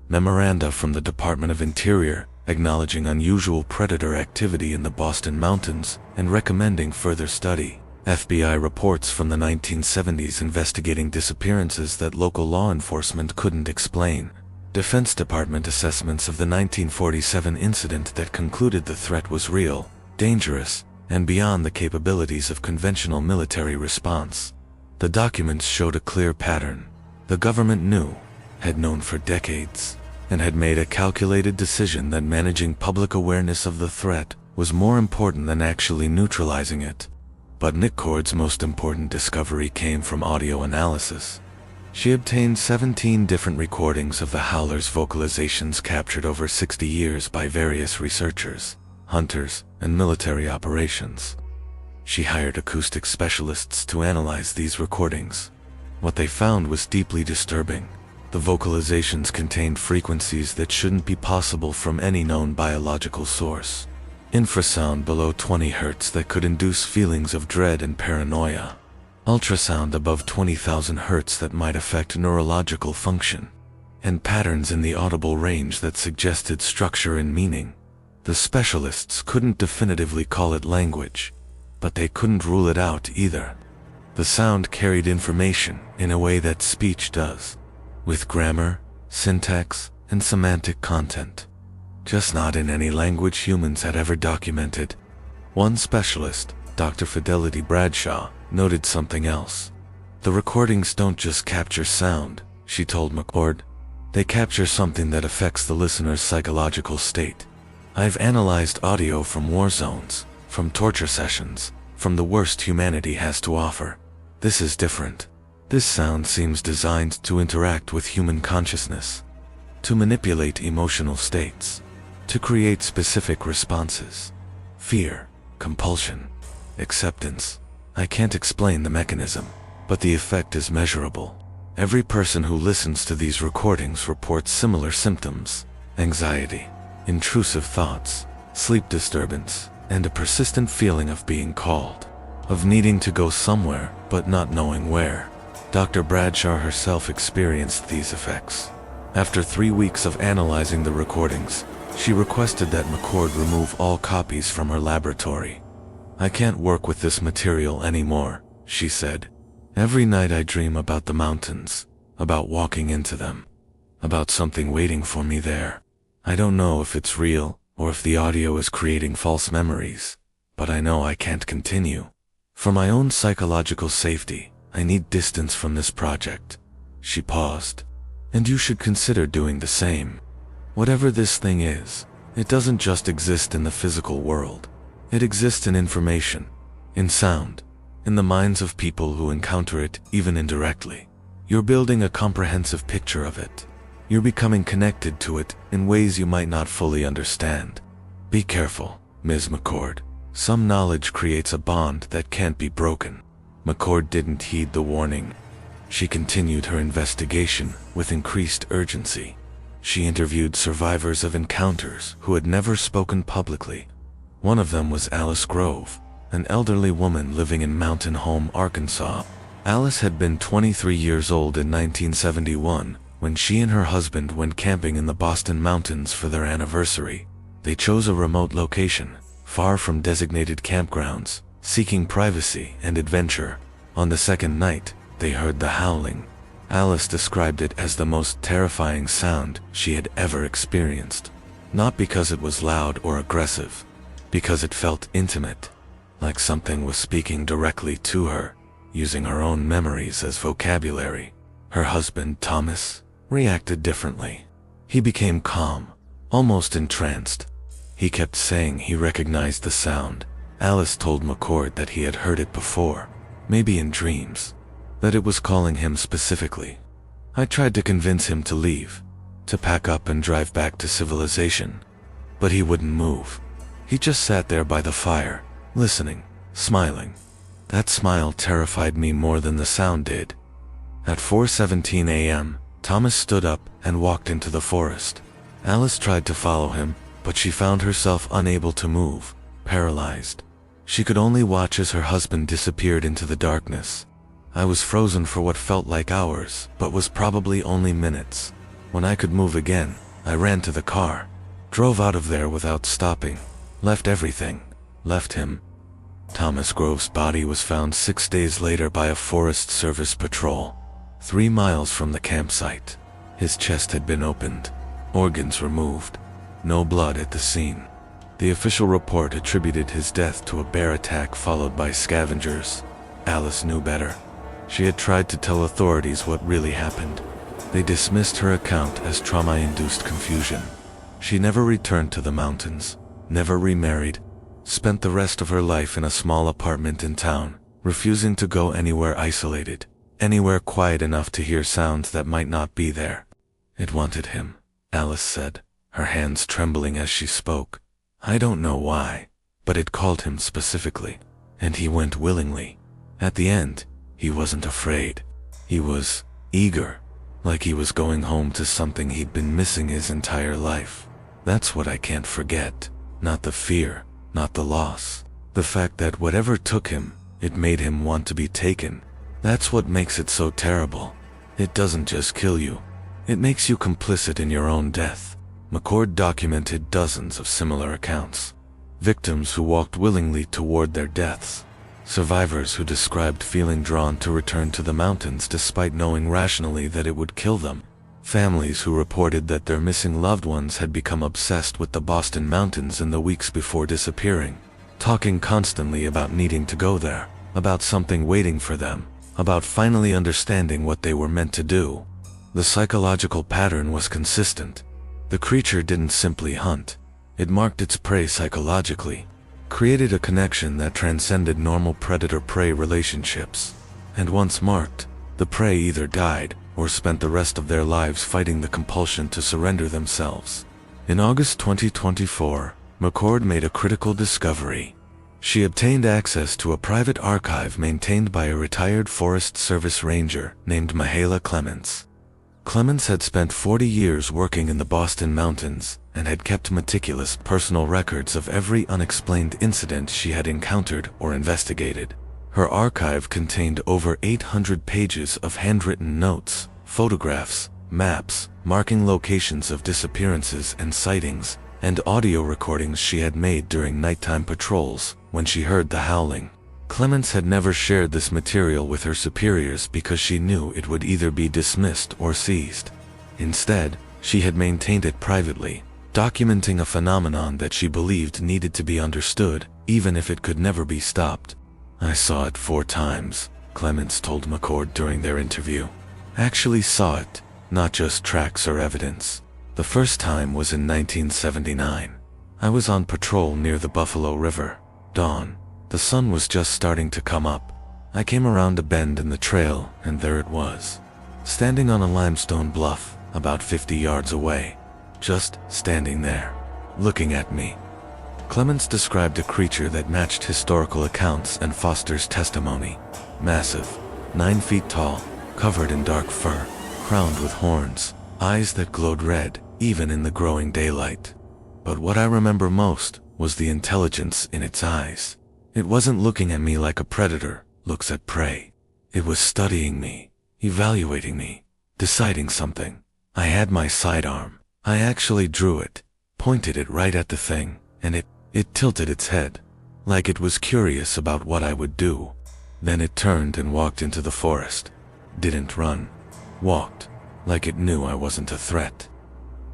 Memoranda from the Department of Interior acknowledging unusual predator activity in the Boston Mountains and recommending further study. FBI reports from the 1970s investigating disappearances that local law enforcement couldn't explain. Defense Department assessments of the 1947 incident that concluded the threat was real, dangerous, and beyond the capabilities of conventional military response. The documents showed a clear pattern. The government knew, had known for decades, and had made a calculated decision that managing public awareness of the threat was more important than actually neutralizing it. But McCord's most important discovery came from audio analysis. She obtained 17 different recordings of the Howler's vocalizations captured over 60 years by various researchers, hunters, and military operations. She hired acoustic specialists to analyze these recordings. What they found was deeply disturbing. The vocalizations contained frequencies that shouldn't be possible from any known biological source. Infrasound below 20 Hz that could induce feelings of dread and paranoia. Ultrasound above 20,000 Hz that might affect neurological function. And patterns in the audible range that suggested structure and meaning. The specialists couldn't definitively call it language. but they couldn't rule it out either. The sound carried information in a way that speech does, with grammar, syntax, and semantic content, just not in any language humans had ever documented. One specialist, Dr. Fidelity Bradshaw, noted something else. The recordings don't just capture sound, she told McCord. They capture something that affects the listener's psychological state. I've analyzed audio from war zones, from torture sessions, from the worst humanity has to offer. This is different. This sound seems designed to interact with human consciousness, to manipulate emotional states, to create specific responses. Fear, compulsion, acceptance. I can't explain the mechanism, but the effect is measurable. Every person who listens to these recordings reports similar symptoms: anxiety, intrusive thoughts, sleep disturbance, and a persistent feeling of being called, of needing to go somewhere but not knowing where. Dr. Bradshaw herself experienced these effects. After 3 weeks of analyzing the recordings, she requested that McCord remove all copies from her laboratory. I can't work with this material anymore, she said. Every night I dream about the mountains, about walking into them, about something waiting for me there. I don't know if it's real or if the audio is creating false memories, but I know I can't continue. For my own psychological safety, I need distance from this project. She paused. And you should consider doing the same. Whatever this thing is, it doesn't just exist in the physical world. It exists in information, in sound, in the minds of people who encounter it even indirectly. You're building a comprehensive picture of it. You're becoming connected to it in ways you might not fully understand. Be careful, Ms. McCord. Some knowledge creates a bond that can't be broken. McCord didn't heed the warning. She continued her investigation with increased urgency. She interviewed survivors of encounters who had never spoken publicly. One of them was Alice Grove, an elderly woman living in Mountain Home, Arkansas. Alice had been 23 years old in 1971 when she and her husband went camping in the Boston Mountains for their anniversary. They chose a remote location, far from designated campgrounds, seeking privacy and adventure. On the second night, they heard the howling. Alice described it as the most terrifying sound she had ever experienced. Not because it was loud or aggressive, because it felt intimate, like something was speaking directly to her, using her own memories as vocabulary. Her husband, Thomas, reacted differently. He became calm, almost entranced. He kept saying he recognized the sound. Alice told McCord that he had heard it before, maybe in dreams, that it was calling him specifically. I tried to convince him to leave, to pack up and drive back to civilization, but he wouldn't move. He just sat there by the fire, listening, smiling. That smile terrified me more than the sound did. At 4:17 a.m., Thomas stood up and walked into the forest. Alice tried to follow him, but she found herself unable to move, paralyzed. She could only watch as her husband disappeared into the darkness. I was frozen for what felt like hours, but was probably only minutes. When I could move again, I ran to the car, drove out of there without stopping, left everything, left him. Thomas Grove's body was found 6 days later by a Forest Service patrol, 3 miles from the campsite. His chest had been opened, organs removed, no blood at the scene. The official report attributed his death to a bear attack followed by scavengers. Alice knew better. She had tried to tell authorities what really happened. They dismissed her account as trauma-induced confusion. She never returned to the mountains, never remarried, spent the rest of her life in a small apartment in town, refusing to go anywhere isolated, anywhere quiet enough to hear sounds that might not be there. It wanted him, Alice said, her hands trembling as she spoke. I don't know why, but it called him specifically, and he went willingly. At the end, he wasn't afraid. He was eager, like he was going home to something he'd been missing his entire life. That's what I can't forget. Not the fear, not the loss. The fact that whatever took him, it made him want to be taken. That's what makes it so terrible. It doesn't just kill you. It makes you complicit in your own death. McCord documented dozens of similar accounts. Victims who walked willingly toward their deaths, Survivors who described feeling drawn to return to the mountains despite knowing rationally that it would kill them. Families who reported that their missing loved ones had become obsessed with the Boston Mountains in the weeks before disappearing, talking constantly about needing to go there, about something waiting for them, about finally understanding what they were meant to do. The psychological pattern was consistent. The creature didn't simply hunt. It marked its prey psychologically, created a connection that transcended normal predator-prey relationships. And once marked, the prey either died or spent the rest of their lives fighting the compulsion to surrender themselves. In August 2024, McCord made a critical discovery. She obtained access to a private archive maintained by a retired Forest Service ranger named Mahala Clements. Clements had spent 40 years working in the Boston Mountains and had kept meticulous personal records of every unexplained incident she had encountered or investigated. Her archive contained over 800 pages of handwritten notes, photographs, maps, marking locations of disappearances and sightings, and audio recordings she had made during nighttime patrols when she heard the howling. Clements had never shared this material with her superiors because she knew it would either be dismissed or seized. Instead, she had maintained it privately, documenting a phenomenon that she believed needed to be understood, even if it could never be stopped. "I saw it 4 times, Clements told McCord during their interview. "Actually saw it, not just tracks or evidence. The first time was in 1979. I was on patrol near the Buffalo River. Dawn. The sun was just starting to come up. I came around a bend in the trail, and there it was. Standing on a limestone bluff, about 50 yards away. Just standing there, looking at me." Clements described a creature that matched historical accounts and Foster's testimony. Massive, 9 feet tall, covered in dark fur, crowned with horns, eyes that glowed red, even in the growing daylight. But what I remember most was the intelligence in its eyes. It wasn't looking at me like a predator looks at prey. It was studying me, evaluating me, deciding something. I had my sidearm. I actually drew it, pointed it right at the thing, and it tilted its head, like it was curious about what I would do. Then it turned and walked into the forest. Didn't run. Walked, like it knew I wasn't a threat.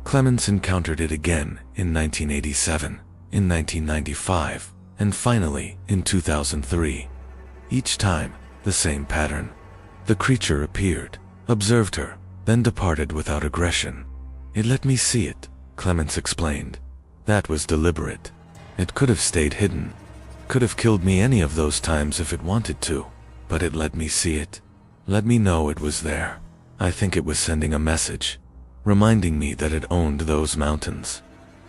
Clements encountered it again in 1987, in 1995, and finally in 2003. Each time, the same pattern. The creature appeared, observed her, then departed without aggression. "It let me see it," Clements explained. "That was deliberate. It could have stayed hidden. Could have killed me any of those times if it wanted to, but it let me see it. Let me know it was there. I think it was sending a message, reminding me that it owned those mountains,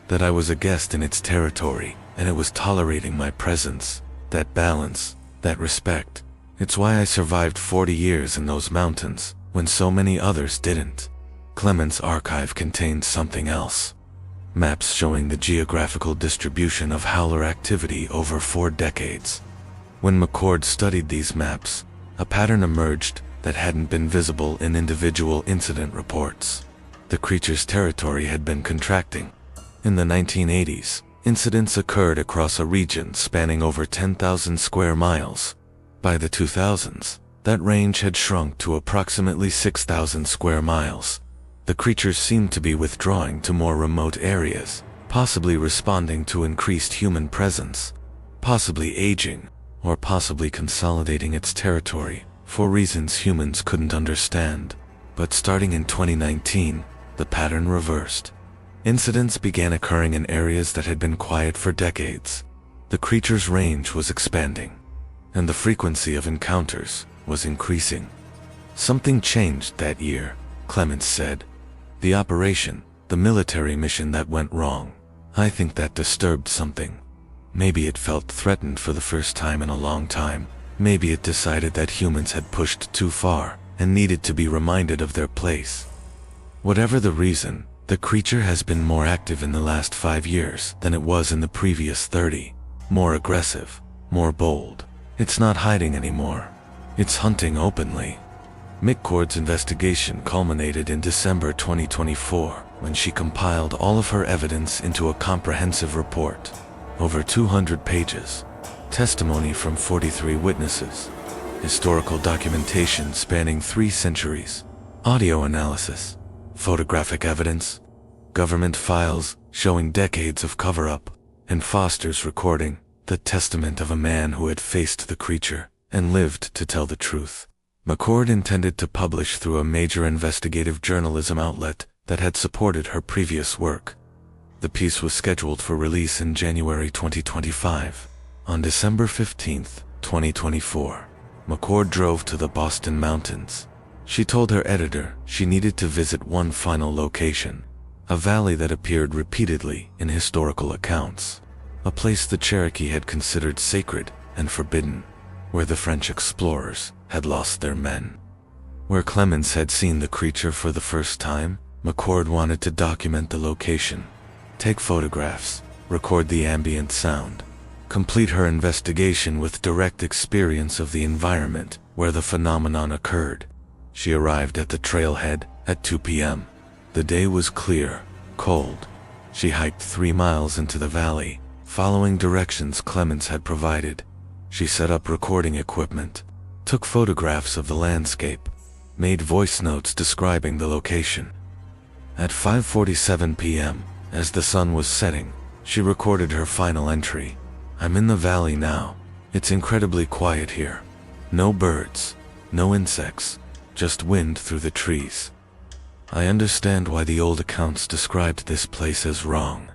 that I was a guest in its territory, and it was tolerating my presence, that balance, that respect. It's why I survived 40 years in those mountains, when so many others didn't." Clements' archive contained something else. Maps showing the geographical distribution of Howler activity over 4 decades. When McCord studied these maps, a pattern emerged that hadn't been visible in individual incident reports. The creature's territory had been contracting. In the 1980s, incidents occurred across a region spanning over 10,000 square miles. By the 2000s, that range had shrunk to approximately 6,000 square miles. The creatures seemed to be withdrawing to more remote areas, possibly responding to increased human presence, possibly aging, or possibly consolidating its territory for reasons humans couldn't understand. But starting in 2019, the pattern reversed. Incidents began occurring in areas that had been quiet for decades. The creature's range was expanding, and the frequency of encounters was increasing. Something changed that year, Clements said. The operation, the military mission that went wrong. I think that disturbed something. Maybe it felt threatened for the first time in a long time. Maybe it decided that humans had pushed too far and needed to be reminded of their place. Whatever the reason, the creature has been more active in the last 5 years than it was in the previous 30. More aggressive, more bold. It's not hiding anymore. It's hunting openly. McCord's investigation culminated in December 2024 when she compiled all of her evidence into a comprehensive report. Over 200 pages. testimony from 43 witnesses, historical documentation spanning 3 centuries, audio analysis, photographic evidence, government files showing decades of cover-up, and Foster's recording, the testament of a man who had faced the creature and lived to tell the truth. McCord intended to publish through a major investigative journalism outlet that had supported her previous work. The piece was scheduled for release in January 2025. On December 15, 2024, McCord drove to the Boston Mountains. She told her editor she needed to visit one final location, a valley that appeared repeatedly in historical accounts, a place the Cherokee had considered sacred and forbidden, where the French explorers had lost their men. Where Clemens had seen the creature for the first time, McCord wanted to document the location, take photographs, record the ambient sound, complete her investigation with direct experience of the environment where the phenomenon occurred. She arrived at the trailhead at 2 p.m. The day was clear, cold. She hiked 3 miles into the valley, following directions Clemens had provided. She set up recording equipment, took photographs of the landscape, made voice notes describing the location. At 5:47 p.m., as the sun was setting, she recorded her final entry. "I'm in the valley now. It's incredibly quiet here. No birds, no insects, just wind through the trees. I understand why the old accounts described this place as wrong.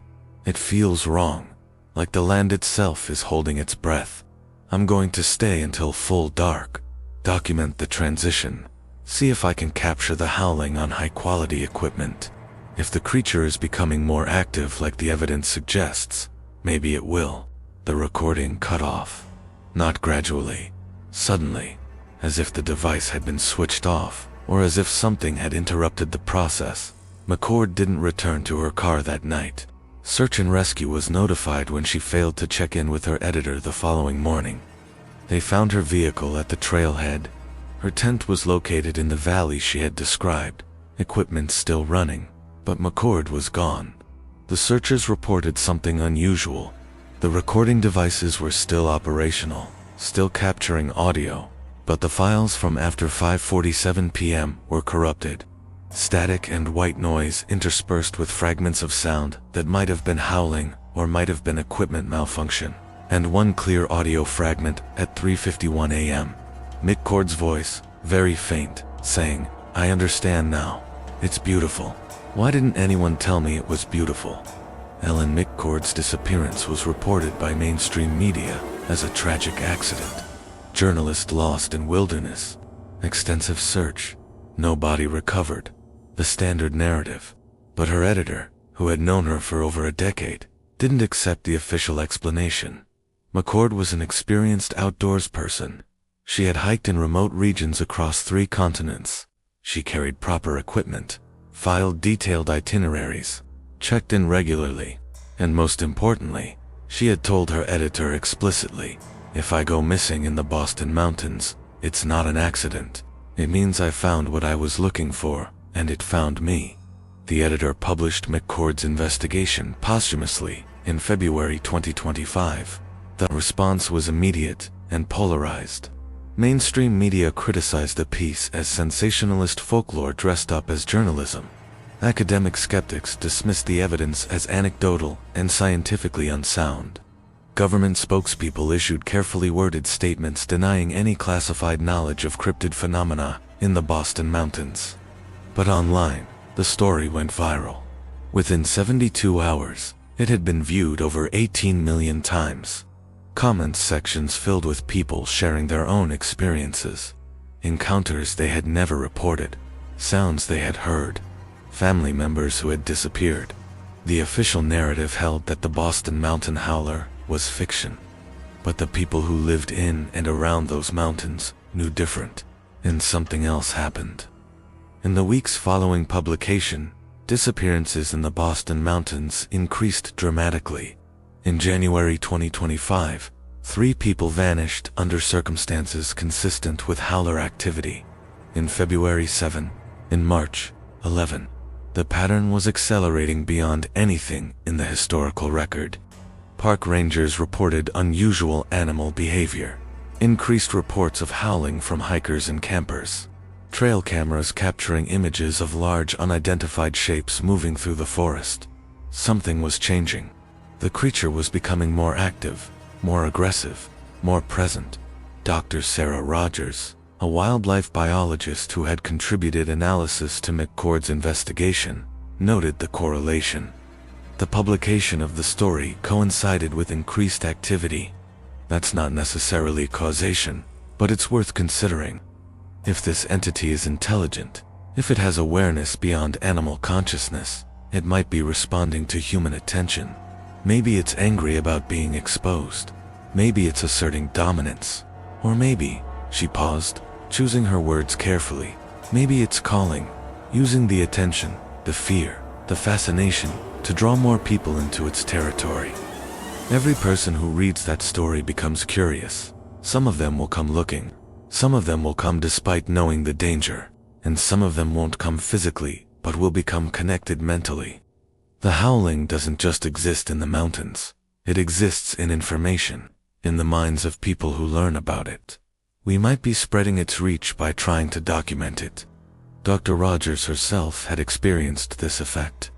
It feels wrong, like the land itself is holding its breath. I'm going to stay until full dark, document the transition, see if I can capture the howling on high-quality equipment. If the creature is becoming more active like the evidence suggests, maybe it will." The recording cut off. Not gradually, suddenly, as if the device had been switched off, or as if something had interrupted the process. McCord didn't return to her car that night. Search and Rescue was notified when she failed to check in with her editor the following morning. They found her vehicle at the trailhead. Her tent was located in the valley she had described, equipment still running, but McCord was gone. The searchers reported something unusual. The recording devices were still operational, still capturing audio, but the files from after 5:47 p.m. were corrupted. Static and white noise interspersed with fragments of sound that might have been howling or might have been equipment malfunction, and one clear audio fragment at 3:51 a.m. McCord's voice, very faint, saying, "I understand now. It's beautiful. Why didn't anyone tell me it was beautiful?" Ellen McCord's disappearance was reported by mainstream media as a tragic accident. Journalist lost in wilderness. Extensive search. No body recovered. The standard narrative. But her editor, who had known her for over a decade, didn't accept the official explanation. McCord was an experienced outdoors person. She had hiked in remote regions across 3 continents. She carried proper equipment, filed detailed itineraries, checked in regularly, and most importantly, she had told her editor explicitly, "If I go missing in the Boston Mountains, it's not an accident. It means I found what I was looking for, and it found me." The editor published McCord's investigation posthumously in February 2025. The response was immediate and polarized. Mainstream media criticized the piece as sensationalist folklore dressed up as journalism. Academic skeptics dismissed the evidence as anecdotal and scientifically unsound. Government spokespeople issued carefully worded statements denying any classified knowledge of cryptid phenomena in the Boston Mountains. But online, the story went viral. Within 72 hours, it had been viewed over 18 million times. Comments sections filled with people sharing their own experiences, encounters they had never reported, sounds they had heard, family members who had disappeared. The official narrative held that the Boston Mountain Howler was fiction, but the people who lived in and around those mountains knew different, and something else happened. In the weeks following publication, disappearances in the Boston Mountains increased dramatically. In January 2025, 3 people vanished under circumstances consistent with Howler activity. In February 7, in March 11, the pattern was accelerating beyond anything in the historical record. Park rangers reported unusual animal behavior. Increased reports of howling from hikers and campers. Trail cameras capturing images of large unidentified shapes moving through the forest. Something was changing. The creature was becoming more active, more aggressive, more present. Dr. Sarah Rogers, a wildlife biologist who had contributed analysis to McCord's investigation, noted the correlation. The publication of the story coincided with increased activity. That's not necessarily causation, but it's worth considering. If this entity is intelligent, if it has awareness beyond animal consciousness, it might be responding to human attention. Maybe it's angry about being exposed. Maybe it's asserting dominance. Or maybe, she paused, choosing her words carefully, maybe it's calling, using the attention, the fear, the fascination, to draw more people into its territory. Every person who reads that story becomes curious. Some of them will come looking. Some of them will come despite knowing the danger. And some of them won't come physically, but will become connected mentally. The howling doesn't just exist in the mountains. It exists in information, in the minds of people who learn about it. We might be spreading its reach by trying to document it. Dr. Rogers herself had experienced this effect.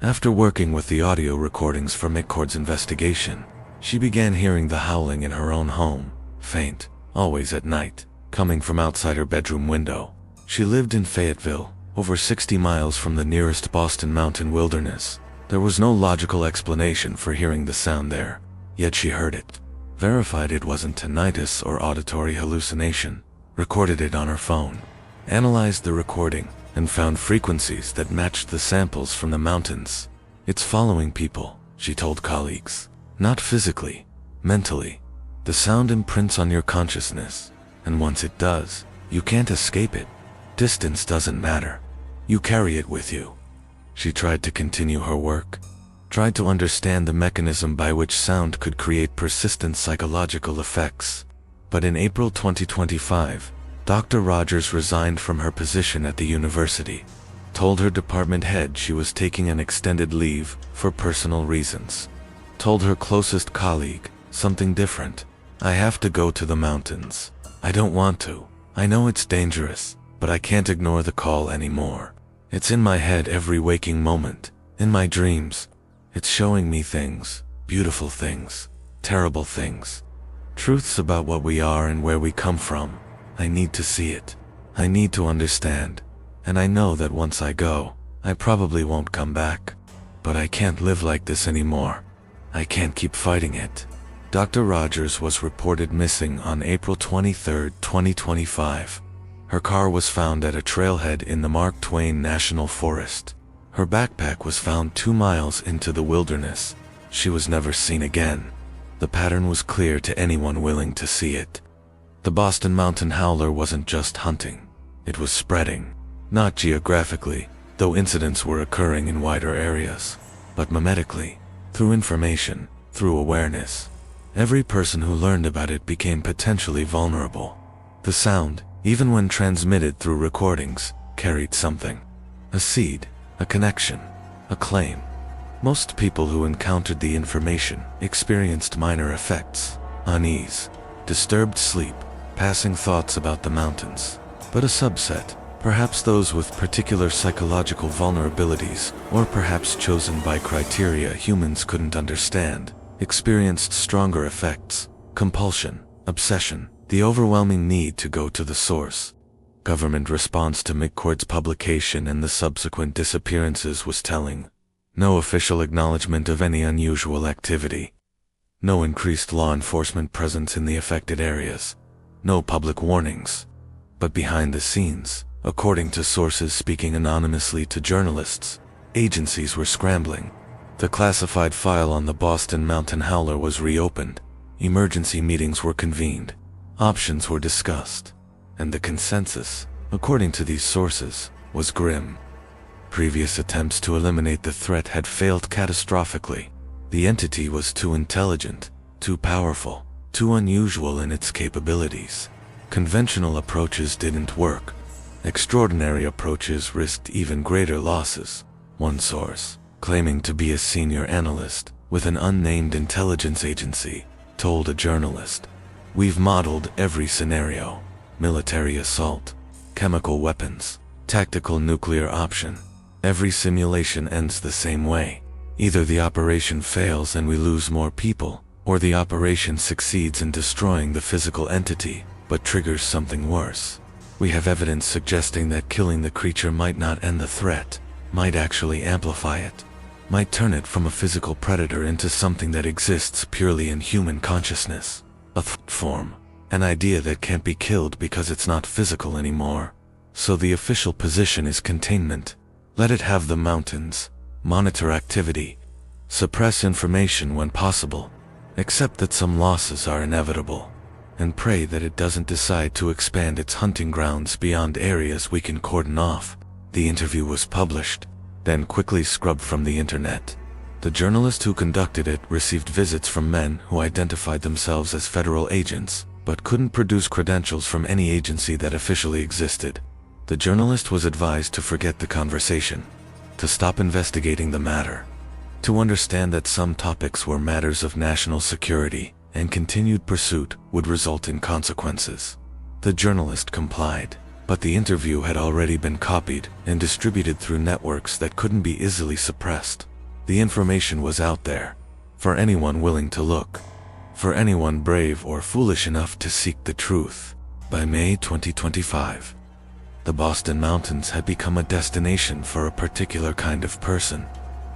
After working with the audio recordings for McCord's investigation, she began hearing the howling in her own home, faint, always at night, coming from outside her bedroom window. She lived in Fayetteville, over 60 miles from the nearest Boston mountain wilderness. There was no logical explanation for hearing the sound there, yet she heard it. Verified it wasn't tinnitus or auditory hallucination, recorded it on her phone, analyzed the recording, and found frequencies that matched the samples from the mountains. It's following people, she told colleagues. Not physically, mentally. The sound imprints on your consciousness, and once it does, you can't escape it. Distance doesn't matter. You carry it with you. She tried to continue her work, tried to understand the mechanism by which sound could create persistent psychological effects. But in April 2025, Dr. Rogers resigned from her position at the university, told her department head she was taking an extended leave for personal reasons, told her closest colleague something different. I have to go to the mountains. I don't want to. I know it's dangerous, but I can't ignore the call anymore. It's in my head every waking moment, in my dreams. It's showing me things, beautiful things, terrible things, truths about what we are and where we come from. I need to see it. I need to understand. And I know that once I go, I probably won't come back. But I can't live like this anymore. I can't keep fighting it. Dr. Rogers was reported missing on April 23, 2025. Her car was found at a trailhead in the Mark Twain National Forest. Her backpack was found 2 miles into the wilderness. She was never seen again. The pattern was clear to anyone willing to see it. The Boston Mountain Howler wasn't just hunting. It was spreading. Not geographically, though incidents were occurring in wider areas, but mimetically, through information, through awareness. Every person who learned about it became potentially vulnerable. The sound, even when transmitted through recordings, carried something. A seed, a connection, a claim. Most people who encountered the information experienced minor effects, unease, disturbed sleep, passing thoughts about the mountains. But a subset, perhaps those with particular psychological vulnerabilities, or perhaps chosen by criteria humans couldn't understand, experienced stronger effects: compulsion, obsession, the overwhelming need to go to the source. Government response to McCord's publication and the subsequent disappearances was telling. No official acknowledgement of any unusual activity. No increased law enforcement presence in the affected areas. No public warnings. But behind the scenes, according to sources speaking anonymously to journalists, agencies were scrambling. The classified file on the Boston Mountain Howler was reopened. Emergency meetings were convened. Options were discussed. And the consensus, according to these sources, was grim. Previous attempts to eliminate the threat had failed catastrophically. The entity was too intelligent, too powerful, too unusual in its capabilities. Conventional approaches didn't work. Extraordinary approaches risked even greater losses. One source, claiming to be a senior analyst, with an unnamed intelligence agency, told a journalist. We've modeled every scenario: military assault, chemical weapons, tactical nuclear option. Every simulation ends the same way. Either the operation fails and we lose more people, or the operation succeeds in destroying the physical entity, but triggers something worse. We have evidence suggesting that killing the creature might not end the threat, might actually amplify it, might turn it from a physical predator into something that exists purely in human consciousness. A thought form, an idea that can't be killed because it's not physical anymore. So the official position is containment. Let it have the mountains, monitor activity, suppress information when possible, accept that some losses are inevitable, and pray that it doesn't decide to expand its hunting grounds beyond areas we can cordon off. The interview was published, then quickly scrubbed from the internet. The journalist who conducted it received visits from men who identified themselves as federal agents, but couldn't produce credentials from any agency that officially existed. The journalist was advised to forget the conversation, to stop investigating the matter, to understand that some topics were matters of national security, and continued pursuit would result in consequences. The journalist complied, but the interview had already been copied and distributed through networks that couldn't be easily suppressed. The information was out there, for anyone willing to look, for anyone brave or foolish enough to seek the truth. By May 2025, the Boston Mountains had become a destination for a particular kind of person: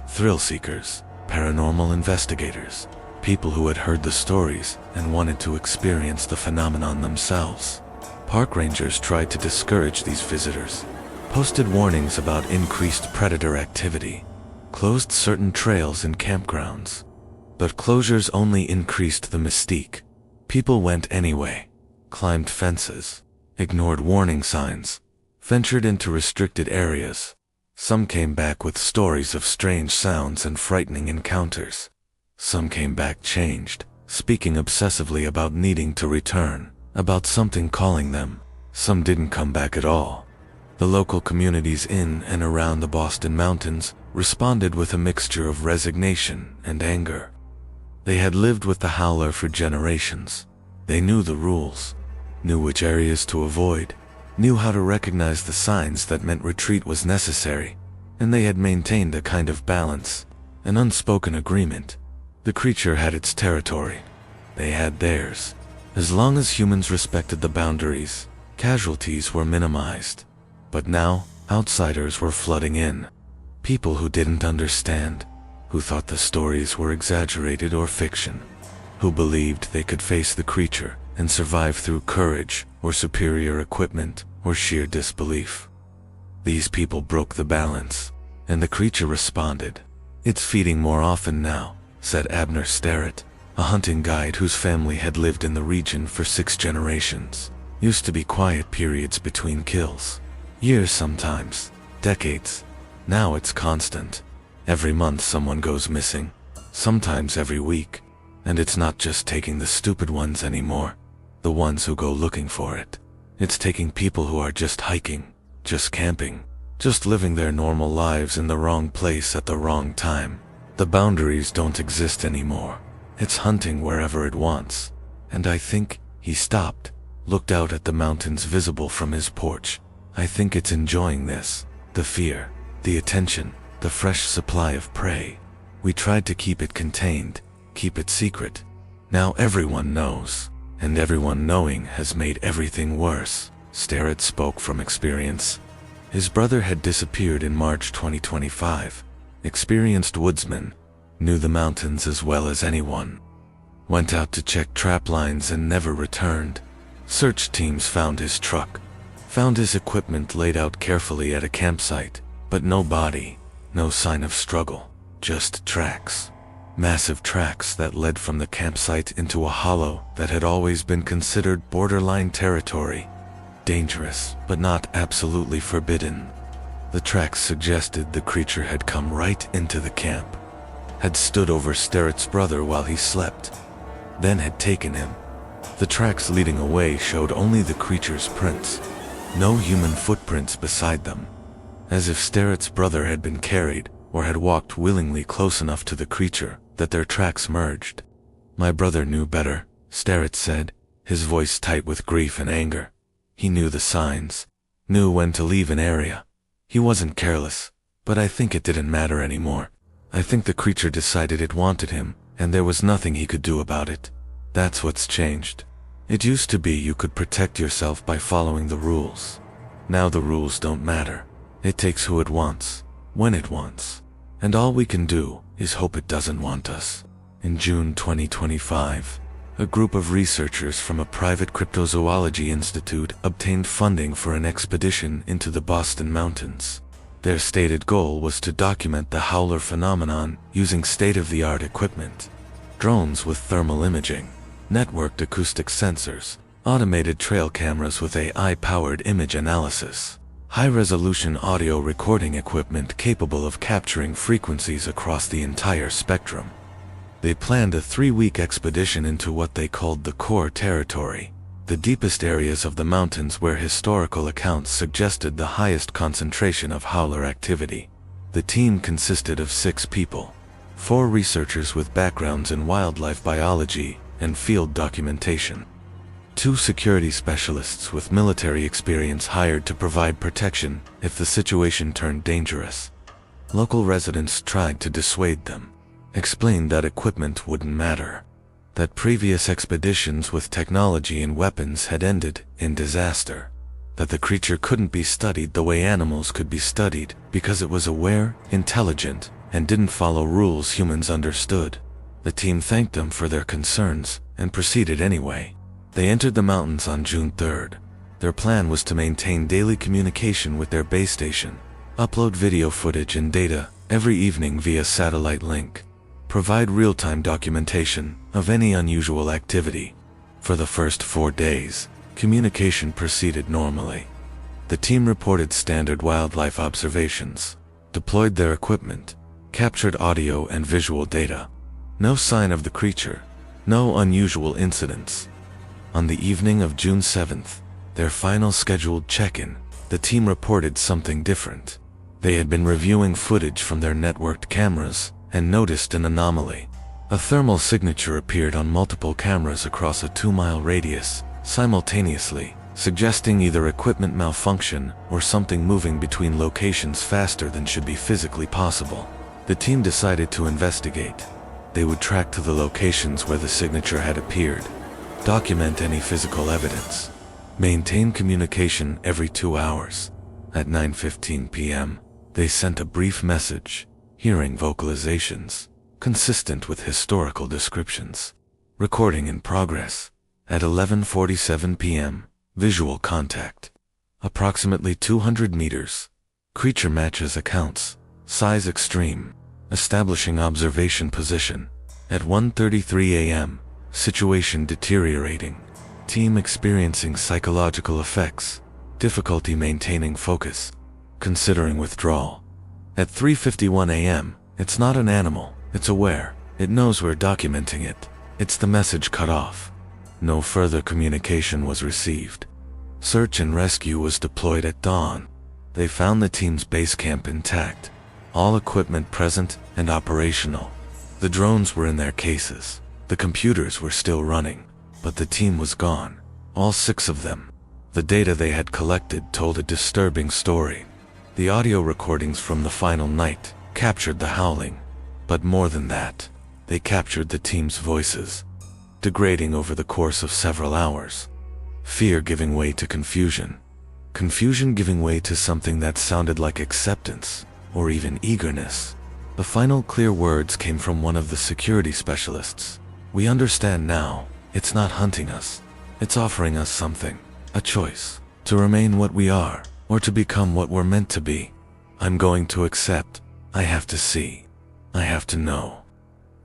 thrill seekers, paranormal investigators, people who had heard the stories and wanted to experience the phenomenon themselves. Park rangers tried to discourage these visitors, posted warnings about increased predator activity, closed certain trails and campgrounds. But closures only increased the mystique. People went anyway, climbed fences, ignored warning signs, ventured into restricted areas. Some came back with stories of strange sounds and frightening encounters. Some came back changed, speaking obsessively about needing to return, about something calling them. Some didn't come back at all. The local communities in and around the Boston Mountains responded with a mixture of resignation and anger. They had lived with the Howler for generations. They knew the rules, knew which areas to avoid, knew how to recognize the signs that meant retreat was necessary, and they had maintained a kind of balance, an unspoken agreement. The creature had its territory. They had theirs. As long as humans respected the boundaries, casualties were minimized. But now, outsiders were flooding in. People who didn't understand, who thought the stories were exaggerated or fiction, who believed they could face the creature and survive through courage or superior equipment or sheer disbelief. These people broke the balance, and the creature responded. "It's feeding more often now," said Abner Starrett, a hunting guide whose family had lived in the region for 6 generations. Used to be quiet periods between kills. Years sometimes, decades. Now it's constant. Every month someone goes missing, sometimes every week. And it's not just taking the stupid ones anymore, the ones who go looking for it. It's taking people who are just hiking, just camping, just living their normal lives in the wrong place at the wrong time. The boundaries don't exist anymore. It's hunting wherever it wants. And I think, he stopped, looked out at the mountains visible from his porch. I think it's enjoying this, the fear, the attention, the fresh supply of prey. We tried to keep it contained, keep it secret. Now everyone knows, and everyone knowing has made everything worse. Starrett spoke from experience. His brother had disappeared in March 2025. Experienced woodsman, knew the mountains as well as anyone. Went out to check trap lines and never returned. Search teams found his truck, found his equipment laid out carefully at a campsite, but no body, no sign of struggle, just tracks. Massive tracks that led from the campsite into a hollow that had always been considered borderline territory. Dangerous, but not absolutely forbidden. The tracks suggested the creature had come right into the camp, had stood over Starrett's brother while he slept, then had taken him. The tracks leading away showed only the creature's prints, no human footprints beside them, as if Starrett's brother had been carried or had walked willingly close enough to the creature that their tracks merged. My brother knew better, Starrett said, his voice tight with grief and anger. He knew the signs, knew when to leave an area. He wasn't careless, but I think it didn't matter anymore. I think the creature decided it wanted him, and there was nothing he could do about it. That's what's changed. It used to be you could protect yourself by following the rules. Now the rules don't matter. It takes who it wants, when it wants. And all we can do is hope it doesn't want us. In June 2025, a group of researchers from a private cryptozoology institute obtained funding for an expedition into the Boston Mountains. Their stated goal was to document the Howler phenomenon using state-of-the-art equipment. Drones with thermal imaging, networked acoustic sensors, automated trail cameras with AI-powered image analysis, high-resolution audio recording equipment capable of capturing frequencies across the entire spectrum. They planned a 3-week expedition into what they called the core territory, the deepest areas of the mountains where historical accounts suggested the highest concentration of Howler activity. The team consisted of 6 people, 4 researchers with backgrounds in wildlife biology and field documentation, 2 security specialists with military experience hired to provide protection if the situation turned dangerous. Local residents tried to dissuade them, explained that equipment wouldn't matter, that previous expeditions with technology and weapons had ended in disaster, that the creature couldn't be studied the way animals could be studied because it was aware, intelligent, and didn't follow rules humans understood. The team thanked them for their concerns and proceeded anyway. They entered the mountains on June 3rd. Their plan was to maintain daily communication with their base station, upload video footage and data every evening via satellite link, provide real-time documentation of any unusual activity. For the first 4 days, communication proceeded normally. The team reported standard wildlife observations, deployed their equipment, captured audio and visual data. No sign of the creature, no unusual incidents. On the evening of June 7th, their final scheduled check-in, the team reported something different. They had been reviewing footage from their networked cameras and noticed an anomaly. A thermal signature appeared on multiple cameras across a 2-mile radius, simultaneously, suggesting either equipment malfunction or something moving between locations faster than should be physically possible. The team decided to investigate. They would track to the locations where the signature had appeared, document any physical evidence, maintain communication every 2 hours. At 9:15 p.m., they sent a brief message, hearing vocalizations, consistent with historical descriptions. Recording in progress. At 11:47 p.m., visual contact. Approximately 200 meters. Creature matches accounts. Size extreme. Establishing observation position. At 1:33 a.m., situation deteriorating. Team experiencing psychological effects. Difficulty maintaining focus. Considering withdrawal. At 3:51 a.m., it's not an animal, it's aware. It knows we're documenting it. It's the message cut off. No further communication was received. Search and rescue was deployed at dawn. They found the team's base camp intact. All equipment present and operational. The drones were in their cases. The computers were still running, but the team was gone. All 6 of them. The data they had collected told a disturbing story. The audio recordings from the final night captured the howling, but more than that, they captured the team's voices, degrading over the course of several hours. Fear giving way to confusion. Confusion giving way to something that sounded like acceptance, or even eagerness. The final clear words came from one of the security specialists. We understand now, it's not hunting us. It's offering us something, a choice, to remain what we are, or to become what we're meant to be. I'm going to accept. I have to see. I have to know.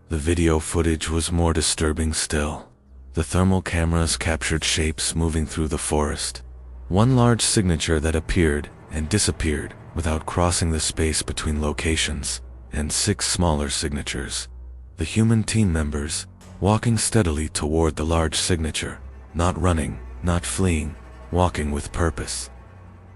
The video footage was more disturbing still. The thermal cameras captured shapes moving through the forest. One large signature that appeared and disappeared without crossing the space between locations, and 6 smaller signatures. The human team members, walking steadily toward the large signature, not running, not fleeing, walking with purpose.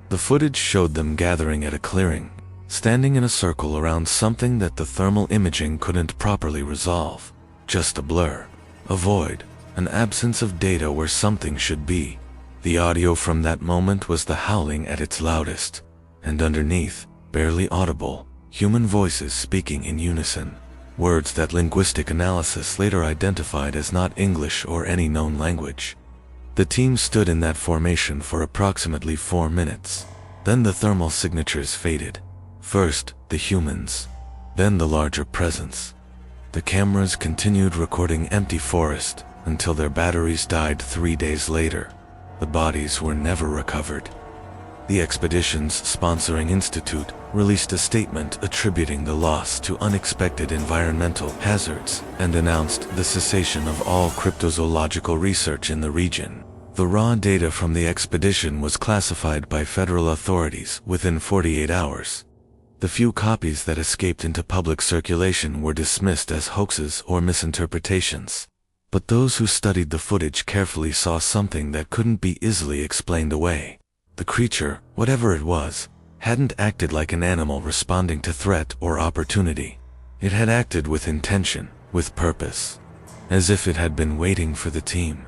The footage showed them gathering at a clearing, standing in a circle around something that the thermal imaging couldn't properly resolve. Just a blur, a void, an absence of data where something should be. The audio from that moment was the howling at its loudest, and underneath, barely audible, human voices speaking in unison, words that linguistic analysis later identified as not English or any known language. The team stood in that formation for approximately 4 minutes. Then the thermal signatures faded. First, the humans, then the larger presence. The cameras continued recording empty forest until their batteries died 3 days later. The bodies were never recovered. The expedition's sponsoring institute released a statement attributing the loss to unexpected environmental hazards and announced the cessation of all cryptozoological research in the region. The raw data from the expedition was classified by federal authorities within 48 hours. The few copies that escaped into public circulation were dismissed as hoaxes or misinterpretations. But those who studied the footage carefully saw something that couldn't be easily explained away. The creature, whatever it was, hadn't acted like an animal responding to threat or opportunity. It had acted with intention, with purpose, as if it had been waiting for the team,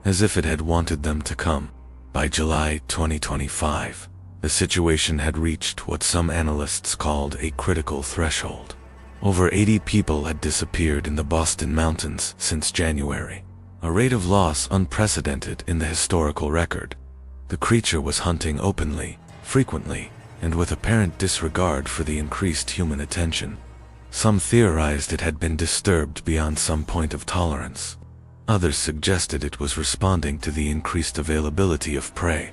as if it had wanted them to come. By July 2025, the situation had reached what some analysts called a critical threshold. Over 80 people had disappeared in the Boston Mountains since January, a rate of loss unprecedented in the historical record. The creature was hunting openly, frequently, and with apparent disregard for the increased human attention. Some theorized it had been disturbed beyond some point of tolerance. Others suggested it was responding to the increased availability of prey.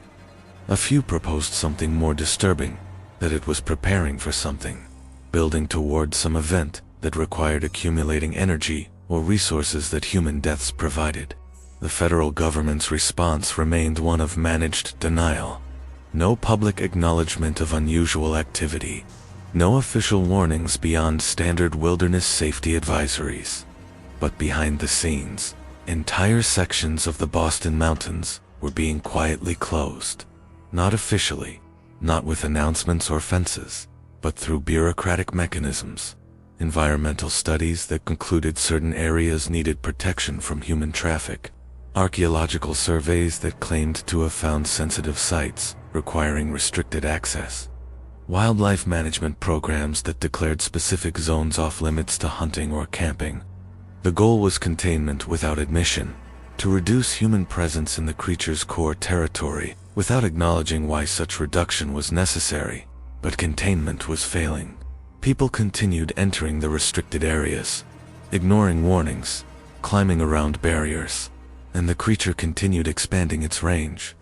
A few proposed something more disturbing, that it was preparing for something, building toward some event that required accumulating energy or resources that human deaths provided. The federal government's response remained one of managed denial. No public acknowledgement of unusual activity. No official warnings beyond standard wilderness safety advisories. But behind the scenes, entire sections of the Boston Mountains were being quietly closed. Not officially, not with announcements or fences, but through bureaucratic mechanisms. Environmental studies that concluded certain areas needed protection from human traffic. Archaeological surveys that claimed to have found sensitive sites, requiring restricted access. Wildlife management programs that declared specific zones off limits to hunting or camping. The goal was containment without admission, to reduce human presence in the creature's core territory, without acknowledging why such reduction was necessary. But containment was failing. People continued entering the restricted areas, ignoring warnings, climbing around barriers, and the creature continued expanding its range.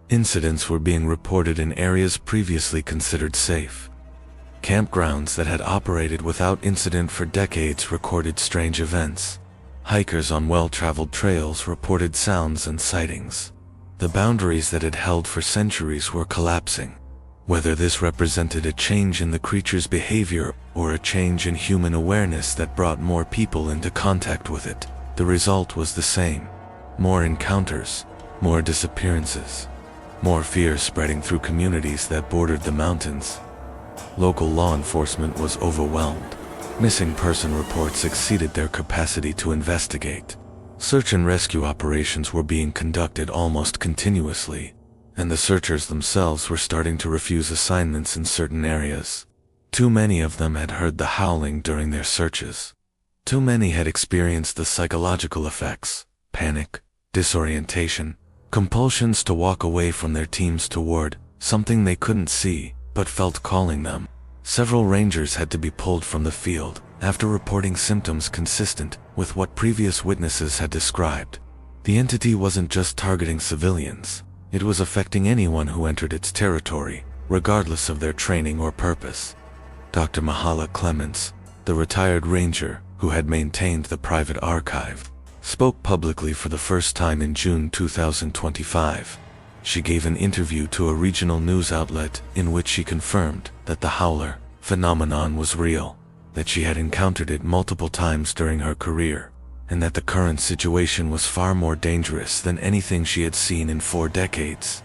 Incidents were being reported in areas previously considered safe. Campgrounds that had operated without incident for decades recorded strange events. Hikers on well-traveled trails reported sounds and sightings. The boundaries that had held for centuries were collapsing. Whether this represented a change in the creature's behavior or a change in human awareness that brought more people into contact with it, the result was the same. More encounters, more disappearances, more fear spreading through communities that bordered the mountains. Local law enforcement was overwhelmed. Missing person reports exceeded their capacity to investigate. Search and rescue operations were being conducted almost continuously, and the searchers themselves were starting to refuse assignments in certain areas. Too many of them had heard the howling during their searches. Too many had experienced the psychological effects, panic, disorientation, compulsions to walk away from their teams toward something they couldn't see, but felt calling them. Several rangers had to be pulled from the field after reporting symptoms consistent with what previous witnesses had described. The entity wasn't just targeting civilians, it was affecting anyone who entered its territory, regardless of their training or purpose. Dr. Mahala Clements, the retired ranger who had maintained the private archive, spoke publicly for the first time in June 2025. She gave an interview to a regional news outlet in which she confirmed that the Howler phenomenon was real, that she had encountered it multiple times during her career, and that the current situation was far more dangerous than anything she had seen in 4 decades.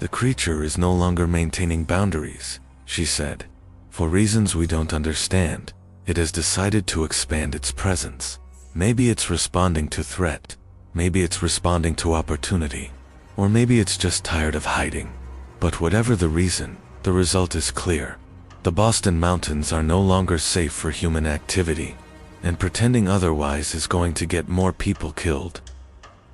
The creature is no longer maintaining boundaries, she said. For reasons we don't understand, it has decided to expand its presence. Maybe it's responding to threat, maybe it's responding to opportunity, or maybe it's just tired of hiding. But whatever the reason, the result is clear. The Boston Mountains are no longer safe for human activity, and pretending otherwise is going to get more people killed.